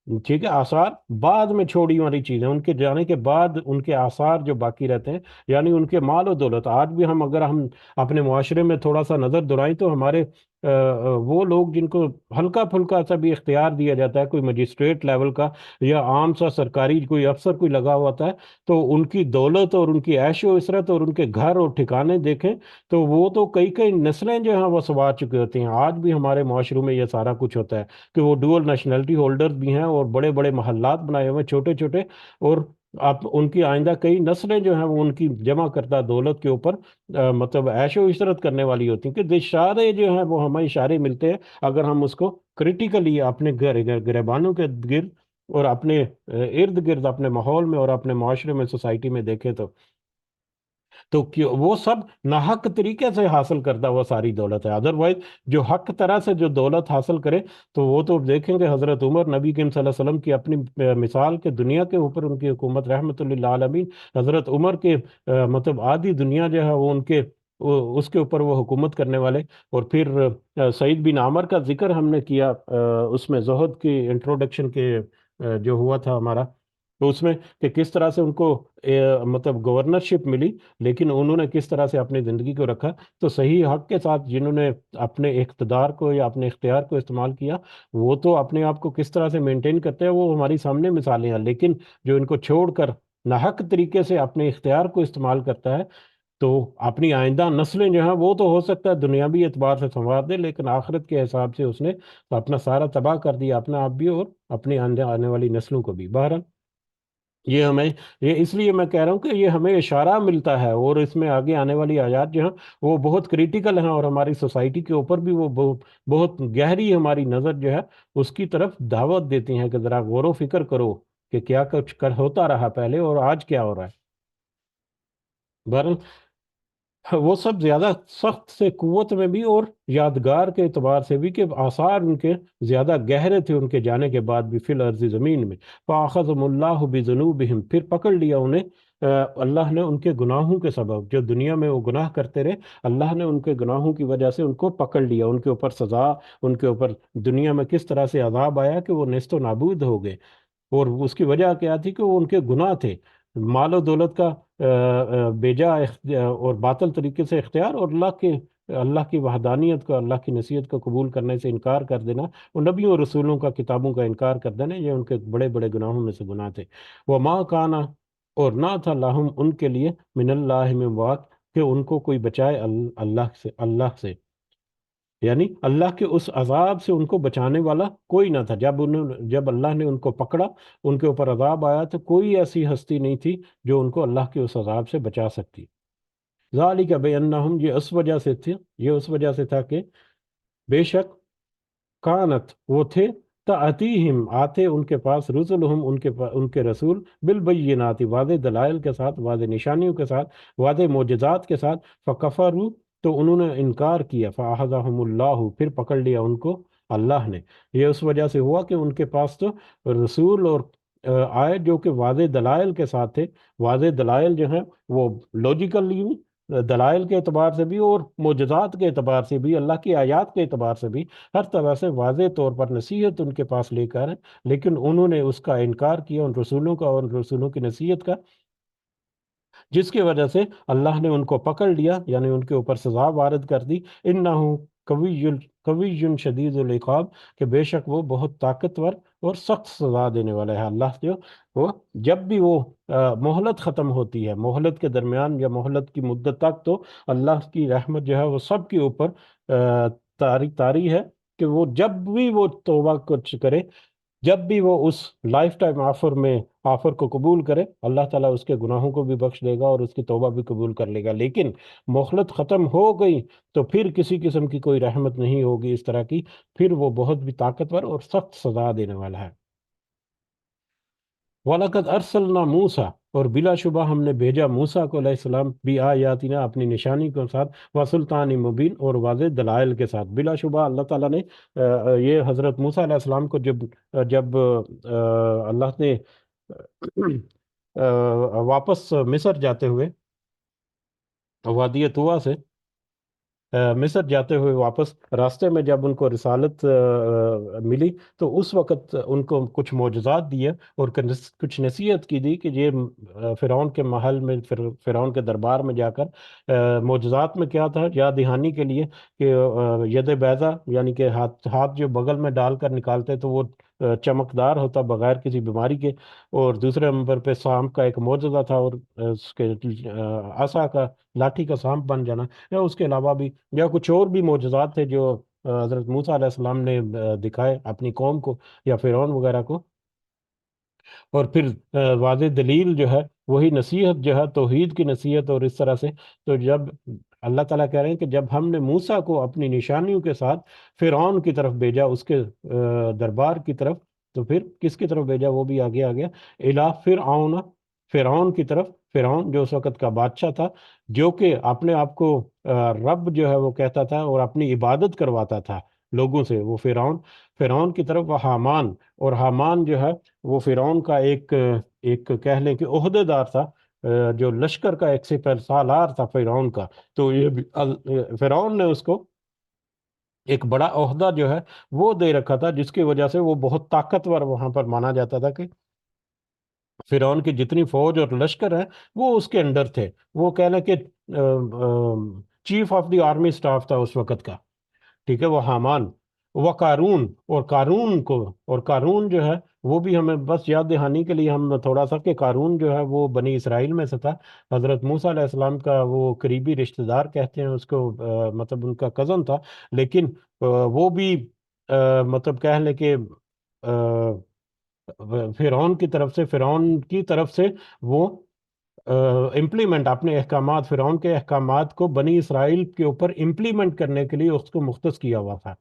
ٹھیک ہے، آثار بعد میں چھوڑی والی چیزیں، ان کے جانے کے بعد ان کے آثار جو باقی رہتے ہیں، یعنی ان کے مال و دولت، آج بھی اگر ہم اپنے معاشرے میں تھوڑا سا نظر دورائیں تو ہمارے وہ لوگ جن کو ہلکا پھلکا سا بھی اختیار دیا جاتا ہے، کوئی مجسٹریٹ لیول کا یا عام سا سرکاری کوئی افسر کوئی لگا ہوا ہوتا ہے، تو ان کی دولت اور ان کی عیش و عشرت اور ان کے گھر اور ٹھکانے دیکھیں تو وہ تو کئی کئی نسلیں جو ہیں وہ سوار چکے ہوتے ہیں۔ آج بھی ہمارے معاشروں میں یہ سارا کچھ ہوتا ہے کہ وہ ڈوئل نیشنلٹی ہولڈر بھی ہیں اور بڑے بڑے محلات بنائے ہوئے چھوٹے چھوٹے، اور اب ان کی آئندہ کئی نسلیں جو ہیں وہ ان کی جمع کردہ دولت کے اوپر مطلب عیش و عشرت کرنے والی ہوتی ہیں، کہ اشارے جو ہیں وہ ہمیں اشارے ملتے ہیں اگر ہم اس کو کریٹیکلی اپنے گریبانوں کے گرد اور اپنے ارد گرد اپنے ماحول میں اور اپنے معاشرے میں، سوسائٹی میں دیکھیں تو وہ سب ناحق طریقے سے حاصل کردہ وہ ساری دولت ہے۔ ادروائز جو حق طرح سے جو دولت حاصل کرے تو وہ تو دیکھیں گے حضرت عمر نبی کریم صلی اللہ علیہ وسلم کی اپنی مثال کے دنیا کے اوپر ان کی حکومت رحمت اللہ عالمین، حضرت عمر کے مطلب آدھی دنیا جو ہے وہ ان کے اس کے اوپر وہ حکومت کرنے والے، اور پھر سعید بن عامر کا ذکر ہم نے کیا اس میں زہد کی انٹروڈکشن کے جو ہوا تھا ہمارا، تو اس میں کہ کس طرح سے ان کو مطلب گورنرشپ ملی، لیکن انہوں نے کس طرح سے اپنی زندگی کو رکھا۔ تو صحیح حق کے ساتھ جنہوں نے اپنے اقتدار کو یا اپنے اختیار کو استعمال کیا، وہ تو اپنے آپ کو کس طرح سے مینٹین کرتے ہیں وہ ہماری سامنے مثالیں ہیں، لیکن جو ان کو چھوڑ کر ناحق طریقے سے اپنے اختیار کو استعمال کرتا ہے، تو اپنی آئندہ نسلیں جو ہیں وہ تو ہو سکتا ہے دنیاوی اعتبار سے سنوار دے، لیکن آخرت کے حساب سے اس نے اپنا سارا تباہ کر دیا، اپنا آپ بھی اور اپنی آنے والی نسلوں کو بھی۔ بہرحال یہ ہمیں، یہ اس لیے میں کہہ رہا ہوں کہ یہ ہمیں اشارہ ملتا ہے، اور اس میں آگے آنے والی آیات جو ہیں وہ بہت کریٹیکل ہیں، اور ہماری سوسائٹی کے اوپر بھی وہ بہت بہت گہری ہماری نظر جو ہے اس کی طرف دعوت دیتی ہیں کہ ذرا غور و فکر کرو کہ کیا کچھ ہوتا رہا پہلے اور آج کیا ہو رہا ہے۔ بہرحال وہ سب زیادہ سخت سے قوت میں بھی اور یادگار کے اعتبار سے بھی، کہ آثار ان کے زیادہ گہرے تھے ان کے جانے کے بعد بھی، فی الارض زمین میں۔ فَأَخَذَهُمُ اللَّهُ بِذُنُوبِهِمْ، پھر پکڑ لیا انہیں اللہ نے ان کے گناہوں کے سبب، جو دنیا میں وہ گناہ کرتے رہے، اللہ نے ان کے گناہوں کی وجہ سے ان کو پکڑ لیا، ان کے اوپر سزا، ان کے اوپر دنیا میں کس طرح سے عذاب آیا کہ وہ نیست و نابود ہو گئے۔ اور اس کی وجہ کیا تھی کہ وہ ان کے گناہ تھے، مال و دولت کا بیجا اور باطل طریقے سے اختیار، اور اللہ کی وحدانیت کو، اللہ کی نصیحت کو قبول کرنے سے انکار کر دینا، اور نبیوں اور رسولوں کا، کتابوں کا انکار کر دینا، یہ ان کے بڑے بڑے گناہوں میں سے گناہ تھے۔ وَمَا كَانَ، اور نہ تھا، لہم ان کے لیے، من اللہ من واق، کہ ان کو کوئی بچائے اللہ سے، یعنی اللہ کے اس عذاب سے ان کو بچانے والا کوئی نہ تھا۔ جب اللہ نے ان کو پکڑا، ان کے اوپر عذاب آیا، تو کوئی ایسی ہستی نہیں تھی جو ان کو اللہ کے اس عذاب سے بچا سکتی۔ ذالک بأنہم، یہ اس وجہ سے تھے، یہ اس وجہ سے تھا کہ بے شک کانت، وہ تھے، تأتیہم، آتے ان کے پاس، رسلہم، ان کے رسول، بالبینات، واضح دلائل کے ساتھ، واضح نشانیوں کے ساتھ، واضح معجزات کے ساتھ، فکفروا، تو انہوں نے انکار کیا، فأخذہم اللہ، پھر پکڑ لیا ان کو اللہ نے۔ یہ اس وجہ سے ہوا کہ ان کے پاس تو رسول اور آئے جو کہ واضح دلائل کے ساتھ تھے۔ واضح دلائل جو ہیں وہ لاجیکلی دلائل کے اعتبار سے بھی، اور معجزات کے اعتبار سے بھی، اللہ کی آیات کے اعتبار سے بھی، ہر طرح سے واضح طور پر نصیحت ان کے پاس لے کر ہے، لیکن انہوں نے اس کا انکار کیا، ان رسولوں کا اور ان رسولوں کی نصیحت کا، جس کی وجہ سے اللہ نے ان کو پکڑ لیا، یعنی ان کے اوپر سزا وارد کر دی۔ انہو قوی شدید العقاب، کہ بے شک وہ بہت طاقتور اور سخت سزا دینے والا ہے۔ اللہ جو وہ جب بھی وہ مہلت ختم ہوتی ہے، مہلت کے درمیان یا مہلت کی مدت تک، تو اللہ کی رحمت جو ہے وہ سب کے اوپر طاری طاری ہے، کہ وہ جب بھی وہ توبہ کچھ کرے، جب بھی وہ اس لائف ٹائم آفر کو قبول کرے، اللہ تعالیٰ اس کے گناہوں کو بھی بخش دے گا اور اس کی توبہ بھی قبول کر لے گا۔ لیکن مہلت ختم ہو گئی تو پھر کسی قسم کی کوئی رحمت نہیں ہوگی اس طرح کی، پھر وہ بہت بھی طاقتور اور سخت سزا دینے والا ہے۔ وَلَقَدْ أَرْسَلْنَا مُوسَىٰ، اور بلا شبہ ہم نے بھیجا موسیٰ کو علیہ السلام، بھی آیاتنا، اپنی نشانی کے ساتھ، وسلطان مبین، اور واضح دلائل کے ساتھ۔ بلا شبہ اللہ تعالیٰ نے یہ حضرت موسیٰ علیہ السلام کو جب اللہ نے واپس مصر جاتے ہوئے، وادی طویٰ سے مصر جاتے ہوئے واپس راستے میں جب ان کو رسالت ملی، تو اس وقت ان کو کچھ معجزات دیے اور کچھ نصیحت کی دی کہ یہ فرعون کے محل میں، فرعون کے دربار میں جا کر معجزات میں کیا تھا، یاد دہانی کے لیے، کہ ید بیضا، یعنی کہ ہاتھ جو بغل میں ڈال کر نکالتے تو وہ چمکدار ہوتا بغیر کسی بیماری کے، اور دوسرے نمبر پہ سانپ کا ایک معجزہ تھا، اور اس کے عصا کا، لاٹھی کا سانپ بن جانا، یا اس کے علاوہ بھی، یا کچھ اور بھی معجزات تھے جو حضرت موسیٰ علیہ السلام نے دکھائے اپنی قوم کو یا فرعون وغیرہ کو۔ اور پھر واضح دلیل جو ہے وہی نصیحت جو ہے، توحید کی نصیحت، اور اس طرح سے، تو جب اللہ تعالیٰ کہہ رہے ہیں کہ جب ہم نے موسیٰ کو اپنی نشانیوں کے ساتھ فرعون کی طرف بھیجا، اس کے دربار کی طرف، تو پھر کس کی طرف بھیجا وہ بھی آگے آ گیا، الا فرعون، فرعون کی طرف، فرعون جو اس وقت کا بادشاہ تھا، جو کہ اپنے آپ کو رب جو ہے وہ کہتا تھا اور اپنی عبادت کرواتا تھا لوگوں سے، وہ فرعون کی طرف، وہ حامان، اور حامان جو ہے وہ فرعون کا ایک کہہ لیں کہ عہدے دار تھا، جو لشکر کا ایک سپہ سالار تھا فرعون کا۔ تو یہ بھی فرعون نے اس کو ایک بڑا عہدہ جو ہے وہ دے رکھا تھا، جس کی وجہ سے وہ بہت طاقتور وہاں پر مانا جاتا تھا، کہ فرعون کی جتنی فوج اور لشکر ہے وہ اس کے انڈر تھے. وہ کہہ لیں کہ chief of the army staff تھا اس وقت کا. ٹھیک ہے، وہ حامان. وہ قارون، اور قارون جو ہے وہ بھی ہمیں بس یاد دہانی کے لیے ہم تھوڑا سا کہ قارون جو ہے وہ بنی اسرائیل میں سے تھا. حضرت موسیٰ علیہ السلام کا وہ قریبی رشتہ دار کہتے ہیں اس کو، مطلب ان کا کزن تھا. لیکن وہ بھی مطلب کہہ لیں کہ فرعون کی طرف سے وہ امپلیمنٹ اپنے احکامات، فرعون کے احکامات کو بنی اسرائیل کے اوپر امپلیمنٹ کرنے کے لیے اس کو مختص کیا ہوا تھا.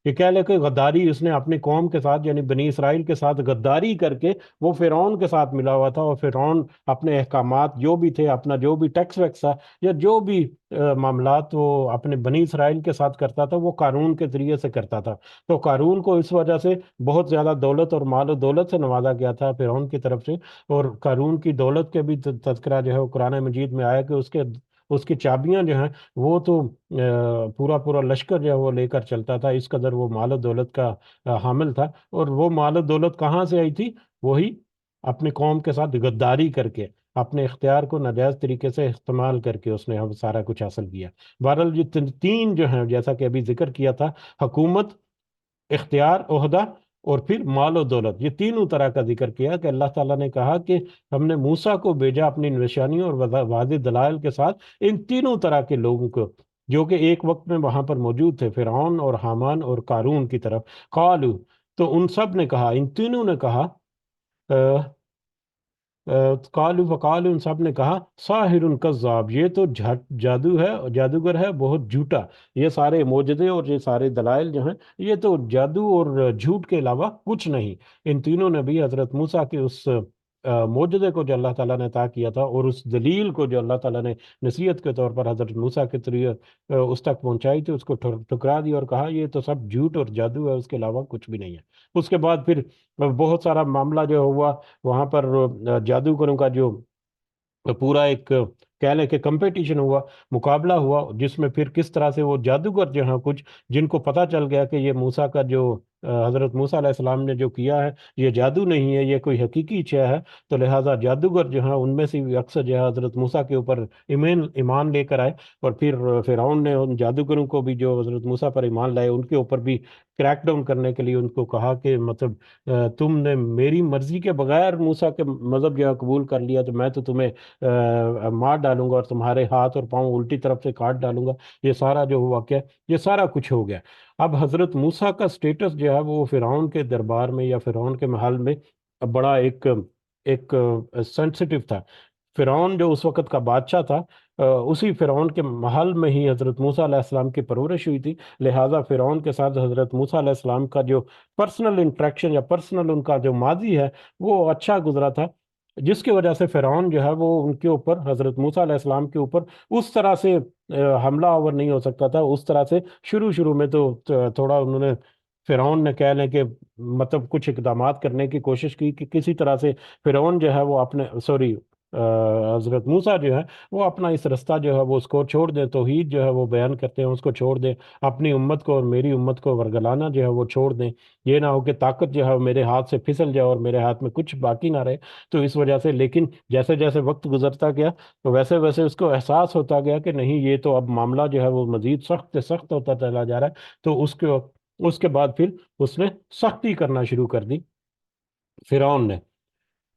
یہ کہہ لے کہ غداری اس نے اپنی قوم کے ساتھ یعنی بنی اسرائیل کے ساتھ غداری کر کے وہ فرعون کے ساتھ ملا ہوا تھا. اور فرعون اپنے احکامات جو بھی تھے، اپنا جو بھی ٹیکس ویکس تھا یا جو بھی معاملات وہ اپنے بنی اسرائیل کے ساتھ کرتا تھا وہ قارون کے ذریعے سے کرتا تھا. تو قارون کو اس وجہ سے بہت زیادہ دولت اور مال و دولت سے نوازا گیا تھا فرعون کی طرف سے. اور قارون کی دولت کے بھی تذکرہ جو ہے وہ قرآن مجید میں آیا کہ اس کی چابیاں جو ہیں وہ تو پورا پورا لشکر جو ہے وہ لے کر چلتا تھا. اس قدر وہ مال و دولت کا حامل تھا. اور وہ مال و دولت کہاں سے آئی تھی؟ وہی اپنی قوم کے ساتھ غداری کر کے، اپنے اختیار کو ناجائز طریقے سے استعمال کر کے اس نے ہم سارا کچھ حاصل کیا. بہرحال یہ تین جو ہیں جیسا کہ ابھی ذکر کیا تھا، حکومت، اختیار، عہدہ، اور پھر مال و دولت، یہ تینوں طرح کا ذکر کیا کہ اللہ تعالیٰ نے کہا کہ ہم نے موسیٰ کو بھیجا اپنی نشانیوں اور واضح دلائل کے ساتھ ان تینوں طرح کے لوگوں کو جو کہ ایک وقت میں وہاں پر موجود تھے، فرعون اور حامان اور قارون کی طرف. قالو، تو ان سب نے کہا، ان تینوں نے کہا، قالو وقالو، ان سب نے کہا ساحر کذاب، یہ تو جادو ہے، جادوگر ہے بہت جھوٹا. یہ سارے معجزے اور یہ سارے دلائل جو ہیں یہ تو جادو اور جھوٹ کے علاوہ کچھ نہیں. ان تینوں نے بھی حضرت موسیٰ کے اس معجزے کو جو اللہ تعالیٰ نے عطا کیا تھا اور اس دلیل کو جو اللہ تعالیٰ نے نصیحت کے طور پر حضرت موسیٰ کے ذریعے اس تک پہنچائی تھی، اس کو ٹھکرا دیا اور کہا یہ تو سب جھوٹ اور جادو ہے، اس کے علاوہ کچھ بھی نہیں ہے. اس کے بعد پھر بہت سارا معاملہ جو ہوا وہاں پر، جادوگروں کا جو پورا ایک کہہ لیں کہ کمپٹیشن ہوا، مقابلہ ہوا، جس میں پھر کس طرح سے وہ جادوگر جو ہیں کچھ جن کو پتہ چل گیا کہ یہ موسیٰ کا جو حضرت موسیٰ علیہ السلام نے جو کیا ہے یہ جادو نہیں ہے، یہ کوئی حقیقی شے ہے. تو لہٰذا جادوگر جو ہیں ان میں سے بھی اکثر جو ہے حضرت موسیٰ کے اوپر ایمان لے کر آئے. اور پھر فرعون نے ان جادوگروں کو بھی جو حضرت موسیٰ پر ایمان لائے ان کے اوپر بھی کریک ڈاؤن کرنے کے لیے ان کو کہا کہ مطلب تم نے میری مرضی کے بغیر موسیٰ کے مذہب جو ہے قبول کر لیا تو میں تو تمہیں مار ڈالوں گا اور تمہارے ہاتھ اور پاؤں الٹی طرف سے کاٹ ڈالوں گا. یہ سارا جو واقعہ، یہ سارا کچھ ہو گیا. اب حضرت موسیٰ کا سٹیٹس جو ہے وہ فرعون کے دربار میں یا فرعون کے محل میں بڑا ایک سینسٹیو تھا. فرعون جو اس وقت کا بادشاہ تھا، اسی فرعون کے محل میں ہی حضرت موسیٰ علیہ السلام کی پرورش ہوئی تھی. لہٰذا فرعون کے ساتھ حضرت موسیٰ علیہ السلام کا جو پرسنل انٹریکشن یا پرسنل ان کا جو ماضی ہے وہ اچھا گزرا تھا، جس کی وجہ سے فرعون جو ہے وہ ان کے اوپر، حضرت موسیٰ علیہ السلام کے اوپر اس طرح سے حملہ آور نہیں ہو سکتا تھا. اس طرح سے شروع میں تو تھوڑا انہوں نے، فرعون نے کہہ لیں کہ مطلب کچھ اقدامات کرنے کی کوشش کی کہ کسی طرح سے فرعون جو ہے وہ اپنے حضرت موسیٰ جو ہے وہ اپنا اس رستہ جو ہے وہ اس کو چھوڑ دیں، توحید جو ہے وہ بیان کرتے ہیں اس کو چھوڑ دیں، اپنی امت کو اور میری امت کو ورگلانا جو ہے وہ چھوڑ دیں. یہ نہ ہو کہ طاقت جو ہے میرے ہاتھ سے پھسل جائے اور میرے ہاتھ میں کچھ باقی نہ رہے. تو اس وجہ سے، لیکن جیسے جیسے وقت گزرتا گیا تو ویسے ویسے اس کو احساس ہوتا گیا کہ نہیں، یہ تو اب معاملہ جو ہے وہ مزید سخت سے سخت ہوتا چلا جا رہا ہے. تو اس کے بعد پھر اس نے سختی کرنا شروع کر دی فرعون نے.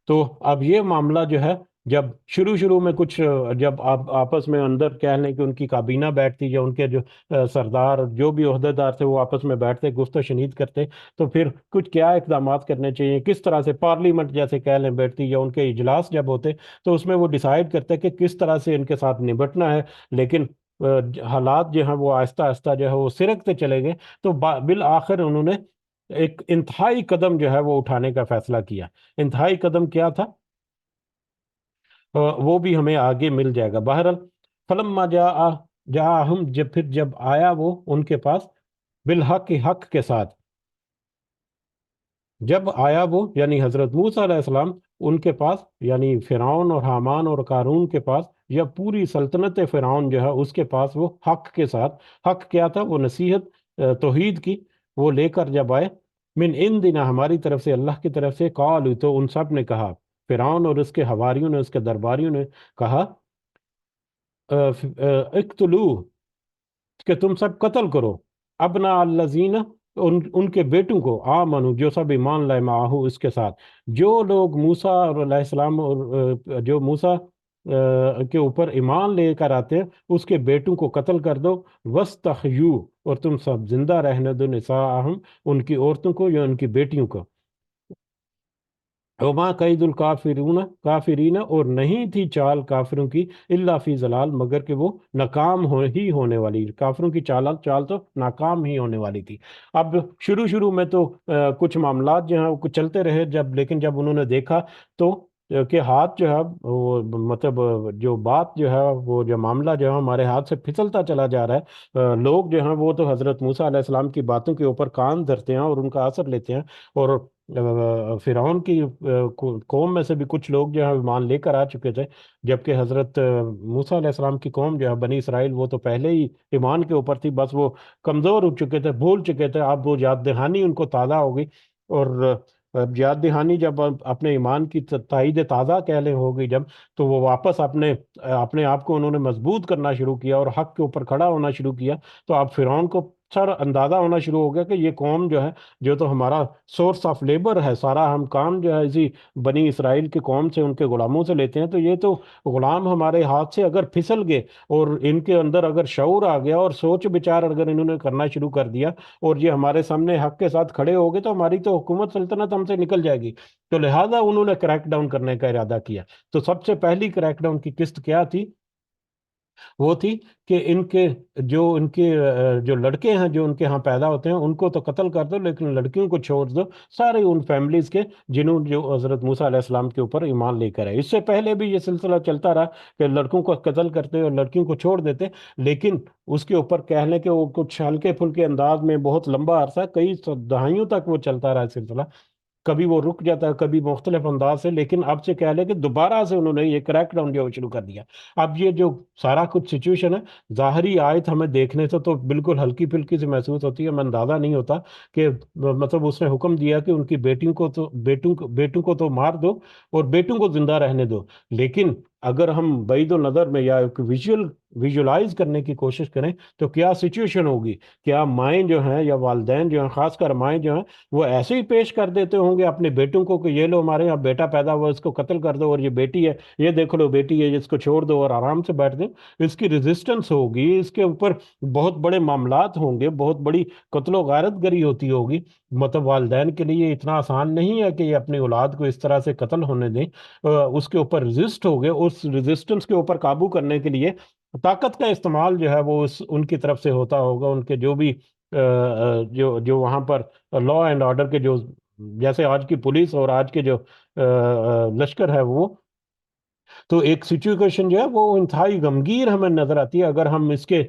تو اب یہ معاملہ جو ہے، جب شروع میں کچھ، جب آپ آپس میں اندر کہہ لیں کہ ان کی کابینہ بیٹھتی یا ان کے جو سردار جو بھی عہدے دار تھے وہ آپس میں بیٹھتے گفت و شنید کرتے، تو پھر کچھ کیا اقدامات کرنے چاہیے، کس طرح سے پارلیمنٹ جیسے کہہ لیں بیٹھتی یا ان کے اجلاس جب ہوتے تو اس میں وہ ڈیسائیڈ کرتے کہ کس طرح سے ان کے ساتھ نبٹنا ہے. لیکن حالات جو ہیں وہ آہستہ آہستہ جو ہے وہ سرکتے چلے گئے. تو بالآخر انہوں نے ایک انتہائی قدم جو ہے وہ اٹھانے کا فیصلہ کیا. انتہائی قدم کیا تھا وہ بھی ہمیں آگے مل جائے گا. بہرحال فلما جاءہم، جب آیا وہ ان کے پاس، بالحق، حق کے ساتھ، جب آیا وہ یعنی حضرت موسیٰ علیہ السلام ان کے پاس، یعنی فرعون اور حامان اور قارون کے پاس، یا پوری سلطنت فرعون جو ہے اس کے پاس وہ حق کے ساتھ. حق کیا تھا؟ وہ نصیحت توحید کی وہ لے کر جب آئے، من عندنا، ہماری طرف سے، اللہ کی طرف سے، قالوا، تو ان سب نے کہا، فرعون اور اس کے حواریوں نے، اس کے درباریوں نے کہا اقتلو، کہ تم سب قتل کرو ابنا الذین، ان کے بیٹوں کو، آمنو جو سب ایمان لائے، معاہو اس کے ساتھ، جو لوگ موسیٰ علیہ السلام اور جو موسیٰ کے اوپر ایمان لے کر آتے ہیں، اس کے بیٹوں کو قتل کر دو، وستحیو، اور تم سب زندہ رہنے دو، نساءہم، ان کی عورتوں کو یا ان کی بیٹیوں کو، وما قید الکافرون، کافرین، اور نہیں تھی چال کافروں کی، الا فی ضلال، مگر کہ وہ ناکام ہی ہونے والی، کافروں کی چال تو ناکام ہی ہونے والی تھی۔ اب شروع میں تو کچھ معاملات جو ہیں وہ کچھ چلتے رہے، لیکن جب انہوں نے دیکھا تو کہ ہاتھ جو ہے وہ، مطلب جو بات جو ہے وہ، جو معاملہ جو ہے ہمارے ہاتھ سے پھسلتا چلا جا رہا ہے، لوگ جو ہیں وہ تو حضرت موسیٰ علیہ السلام کی باتوں کے اوپر کان دھرتے ہیں اور ان کا اثر لیتے ہیں، اور فرعون کی قوم میں سے بھی کچھ لوگ جو ہے ایمان لے کر آ چکے تھے، جبکہ حضرت موسیٰ علیہ السلام کی قوم جو ہے بنی اسرائیل، وہ تو پہلے ہی ایمان کے اوپر تھی، بس وہ کمزور ہو چکے تھے، بھول چکے تھے، اب وہ یاد دہانی ان کو تازہ ہو گئی، اور یاد دہانی جب اپنے ایمان کی تائید تازہ کہہ لیں ہو گئی جب، تو وہ واپس اپنے آپ کو انہوں نے مضبوط کرنا شروع کیا اور حق کے اوپر کھڑا ہونا شروع کیا، تو اب فرعون کو سر اندازہ ہونا شروع ہو گیا کہ یہ قوم جو ہے، جو تو ہمارا سورس آف لیبر ہے، سارا ہم کام جو ہے اسی بنی اسرائیل کی قوم سے، ان کے غلاموں سے لیتے ہیں، تو یہ تو غلام ہمارے ہاتھ سے اگر پھسل گئے اور ان کے اندر اگر شعور آ گیا اور سوچ بچار اگر انہوں نے کرنا شروع کر دیا اور یہ ہمارے سامنے حق کے ساتھ کھڑے ہو گئے، تو ہماری تو حکومت سلطنت ہم سے نکل جائے گی، تو لہٰذا انہوں نے کریک ڈاؤن کرنے کا ارادہ کیا۔ تو سب سے پہلی کریک ڈاؤن کی قسط کیا تھی؟ وہ تھی کہ ان کے جو لڑکے ہیں جو ان کے ہاں پیدا ہوتے ہیں، ان کو تو قتل کر دو، لیکن لڑکیوں کو چھوڑ دو، سارے ان فیملیز کے جو حضرت موسیٰ علیہ السلام کے اوپر ایمان لے کر ہے۔ اس سے پہلے بھی یہ سلسلہ چلتا رہا کہ لڑکوں کو قتل کرتے اور لڑکیوں کو چھوڑ دیتے، لیکن اس کے اوپر کہہ لیں کہ وہ کچھ ہلکے پھلکے انداز میں بہت لمبا عرصہ، کئی دہائیوں تک وہ چلتا رہا سلسلہ، کبھی وہ رک جاتا ہے، کبھی مختلف انداز سے، لیکن اب سے کہہ لیں کہ دوبارہ سے انہوں نے یہ کریک ڈاؤن جو شروع کر دیا۔ اب یہ جو سارا کچھ سچویشن ہے، ظاہری آیت ہمیں دیکھنے سے تو بالکل ہلکی پھلکی سے محسوس ہوتی ہے، ہمیں اندازہ نہیں ہوتا کہ مطلب اس نے حکم دیا کہ ان کی بیٹوں کو تو مار دو اور بیٹوں کو زندہ رہنے دو، لیکن اگر ہم بعید و نظر میں یا ویژولائز کرنے کی کوشش کریں تو کیا سچویشن ہوگی؟ کیا مائیں جو ہیں یا والدین جو ہیں، خاص کر مائیں جو ہیں، وہ ایسے ہی پیش کر دیتے ہوں گے اپنے بیٹوں کو کہ یہ لو ہمارے یہاں بیٹا پیدا ہوا، اس کو قتل کر دو، اور یہ بیٹی ہے، یہ دیکھ لو بیٹی ہے، اس کو چھوڑ دو اور آرام سے بیٹھ دیں؟ اس کی ریزسٹنس ہوگی، اس کے اوپر بہت بڑے معاملات ہوں گے، بہت بڑی قتل و غارت گری ہوتی ہوگی، مطلب والدین کے لیے اتنا آسان نہیں ہے کہ یہ اپنی اولاد کو اس طرح سے قتل ہونے دیں، اس کے اوپر ریزسٹ ہو گئے، اس ریزسٹنس کے اوپر قابو کرنے کے لیے طاقت کا استعمال جو ہے وہ ان کی طرف سے ہوتا ہوگا، ان کے جو بھی جو وہاں پر لا اینڈ آرڈر کے جو، جیسے آج کی پولیس اور آج کے جو لشکر ہے وہ، تو ایک سچویشن جو ہے وہ انتہائی غمگیر ہمیں نظر آتی ہے اگر ہم اس کے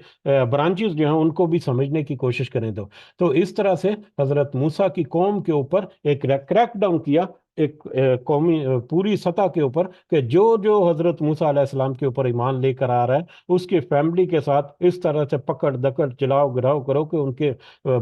برانچز جو ہیں ان کو بھی سمجھنے کی کوشش کریں تو اس طرح سے حضرت موسیٰ کی قوم کے اوپر ایک کریک ڈاؤن کیا، ایک قومی پوری سطح کے اوپر، کہ جو حضرت موسیٰ علیہ السلام کے اوپر ایمان لے کر آ رہا ہے اس کی فیملی کے ساتھ اس طرح سے پکڑ دکڑ چلاؤ گراؤ کرو کہ ان کے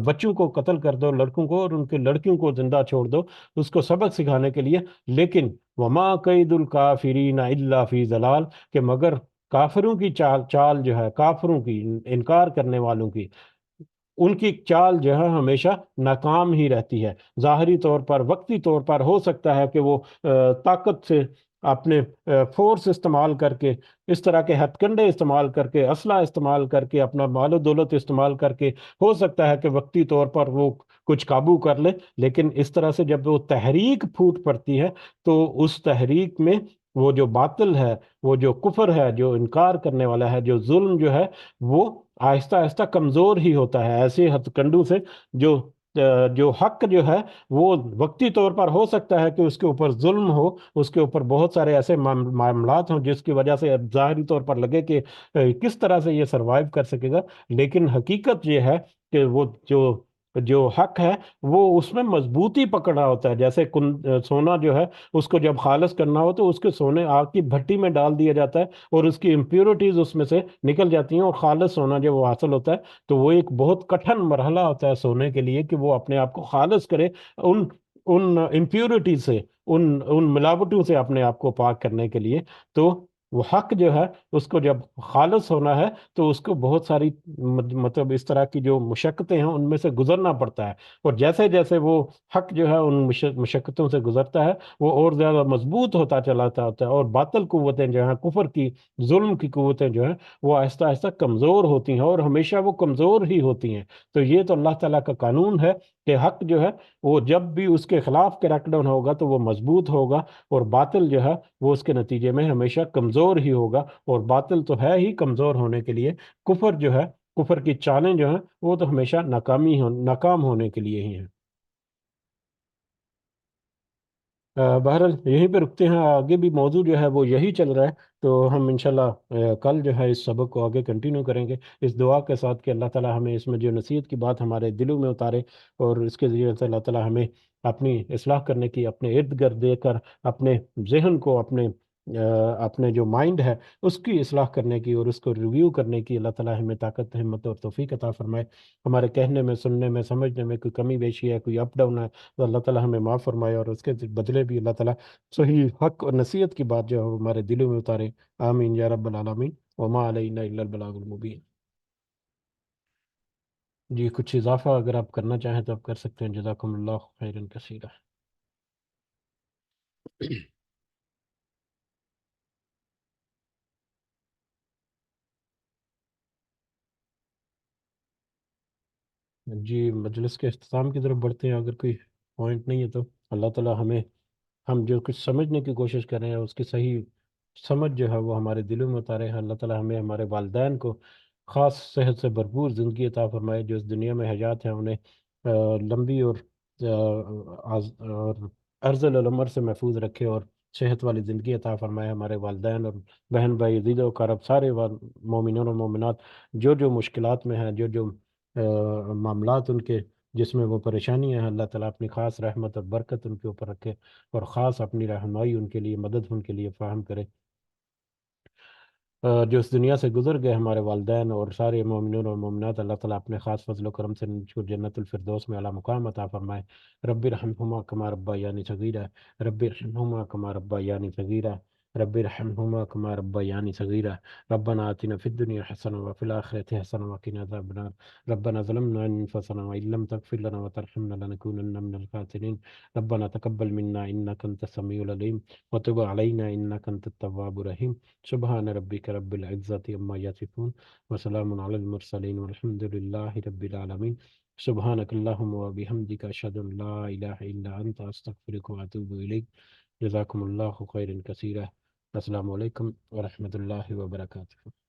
بچوں کو قتل کر دو، لڑکوں کو، اور ان کے لڑکیوں کو زندہ چھوڑ دو اس کو سبق سکھانے کے لیے، لیکن وما قید الکافرین الا فی ضلال، کہ مگر کافروں کی چال جو ہے، کافروں کی، انکار کرنے والوں کی، ان کی چال جو ہے ہمیشہ ناکام ہی رہتی ہے، ظاہری طور پر، وقتی طور پر ہو سکتا ہے کہ وہ طاقت سے اپنے فورس استعمال کر کے، اس طرح کے ہتھ کنڈے استعمال کر کے، اسلحہ استعمال کر کے، اپنا مال و دولت استعمال کر کے، ہو سکتا ہے کہ وقتی طور پر وہ کچھ قابو کر لے، لیکن اس طرح سے جب وہ تحریک پھوٹ پڑتی ہے تو اس تحریک میں وہ جو باطل ہے، وہ جو کفر ہے، جو انکار کرنے والا ہے، جو ظلم جو ہے، وہ آہستہ آہستہ کمزور ہی ہوتا ہے، ایسے ہتھ کنڈوں سے جو جو حق جو ہے وہ وقتی طور پر ہو سکتا ہے کہ اس کے اوپر ظلم ہو، اس کے اوپر بہت سارے ایسے معاملات ہوں جس کی وجہ سے ظاہری طور پر لگے کہ کس طرح سے یہ سروائیو کر سکے گا، لیکن حقیقت یہ ہے کہ وہ جو حق ہے وہ اس میں مضبوطی پکڑا ہوتا ہے، جیسے سونا جو ہے اس کو جب خالص کرنا ہو تو اس کے سونے آگ کی بھٹی میں ڈال دیا جاتا ہے اور اس کی امپیورٹیز اس میں سے نکل جاتی ہیں، اور خالص سونا جب وہ حاصل ہوتا ہے تو وہ ایک بہت کٹھن مرحلہ ہوتا ہے سونے کے لیے کہ وہ اپنے آپ کو خالص کرے، ان ان امپیورٹی سے، ان ملاوٹوں سے اپنے آپ کو پاک کرنے کے لیے، تو وہ حق جو ہے اس کو جب خالص ہونا ہے تو اس کو بہت ساری مطلب اس طرح کی جو مشقتیں ہیں ان میں سے گزرنا پڑتا ہے، اور جیسے جیسے وہ حق جو ہے ان مشقتوں سے گزرتا ہے وہ اور زیادہ مضبوط ہوتا چلا جاتا ہے، اور باطل قوتیں جو ہیں، کفر کی، ظلم کی قوتیں جو ہیں، وہ آہستہ آہستہ کمزور ہوتی ہیں، اور ہمیشہ وہ کمزور ہی ہوتی ہیں۔ تو یہ تو اللہ تعالیٰ کا قانون ہے کہ حق جو ہے وہ جب بھی اس کے خلاف کریک ڈاؤن ہوگا تو وہ مضبوط ہوگا، اور باطل جو ہے وہ اس کے نتیجے میں ہمیشہ کمزور ہی ہوگا، اور باطل تو ہے ہی کمزور ہونے کے لیے، کفر جو ہے، کفر کی چالیں جو ہیں وہ تو ہمیشہ ناکام ہونے کے لیے ہی ہیں۔ بہرحال یہیں پہ رکتے ہیں، آگے بھی موضوع جو ہے وہ یہی چل رہا ہے، تو ہم انشاءاللہ کل جو ہے اس سبق کو آگے کنٹینیو کریں گے، اس دعا کے ساتھ کہ اللہ تعالیٰ ہمیں اس میں جو نصیحت کی بات ہمارے دلوں میں اتارے، اور اس کے ذریعے سے اللہ تعالیٰ ہمیں اپنی اصلاح کرنے کی، اپنے ارد گرد دے کر اپنے ذہن کو، اپنے جو مائنڈ ہے اس کی اصلاح کرنے کی اور اس کو ریویو کرنے کی اللہ تعالیٰ ہمیں طاقت، ہمت اور توفیق عطا فرمائے۔ ہمارے کہنے میں، سننے میں، سمجھنے میں کوئی کمی بیشی ہے، کوئی اپ ڈاؤن ہے، تو اللہ تعالیٰ ہمیں معاف فرمائے، اور اس کے بدلے بھی اللہ تعالیٰ صحیح حق اور نصیحت کی بات جو ہے وہ ہمارے دلوں میں اتارے۔ آمین یا رب العالمین، وما علینا الا البلاغ المبین۔ جی کچھ اضافہ اگر آپ کرنا چاہیں تو آپ کر سکتے ہیں، جزاکم اللہ خیرا کثیرا۔ جی مجلس کے اختتام کی طرف بڑھتے ہیں، اگر کوئی پوائنٹ نہیں ہے تو اللہ تعالیٰ ہم جو کچھ سمجھنے کی کوشش کر رہے ہیں اس کی صحیح سمجھ جو ہے وہ ہمارے دلوں میں اتارے ہیں۔ اللہ تعالیٰ ہمیں، ہمارے والدین کو خاص صحت سے بھرپور زندگی عطا فرمائے، جو اس دنیا میں حیات ہیں انہیں لمبی اور اور ارذل العمر سے محفوظ رکھے، اور صحت والی زندگی عطا فرمائے۔ ہمارے والدین اور بہن بھائی، عزیز و اقارب، سارے مومنین اور مومنات جو جو مشکلات میں ہیں، جو جو معاملات ان کے جس میں وہ پریشانی ہے، اللہ تعالیٰ اپنی خاص رحمت اور برکت ان کے اوپر رکھے، اور خاص اپنی رہنمائی ان کے لیے، مدد ان کے لیے فراہم کرے۔ جو اس دنیا سے گزر گئے ہمارے والدین اور سارے مومنین اور مومنات، اللہ تعالیٰ اپنے خاص فضل و کرم سے ان کو جنت الفردوس میں اعلیٰ مقام عطا فرمائے۔ رب ارحمہما کما ربیانی صغیرا، رب ارحمہما کما ربیانی صغیرا، رب ارحمہما کما ربیانی صغیرا، ربنا آتنا فی الدنیا حسنة وفي الآخرة حسنة وقنا عذاب النار، ربنا ظلمنا أنفسنا وإن لم تغفر لنا وترحمنا لنكونن من الخاسرين، ربنا تقبل منا إنك أنت السميع العليم وتب علينا إنك أنت التواب الرحيم، سبحان ربك رب العزة عما يصفون وسلام على المرسلين والحمد لله رب العالمين، سبحانك اللهم وبحمدك أشهد أن لا إله إلا أنت أستغفرك وأتوب إليك، جزاكم الله خيرا كثيرا، السلام عليكم ورحمة الله وبركاته۔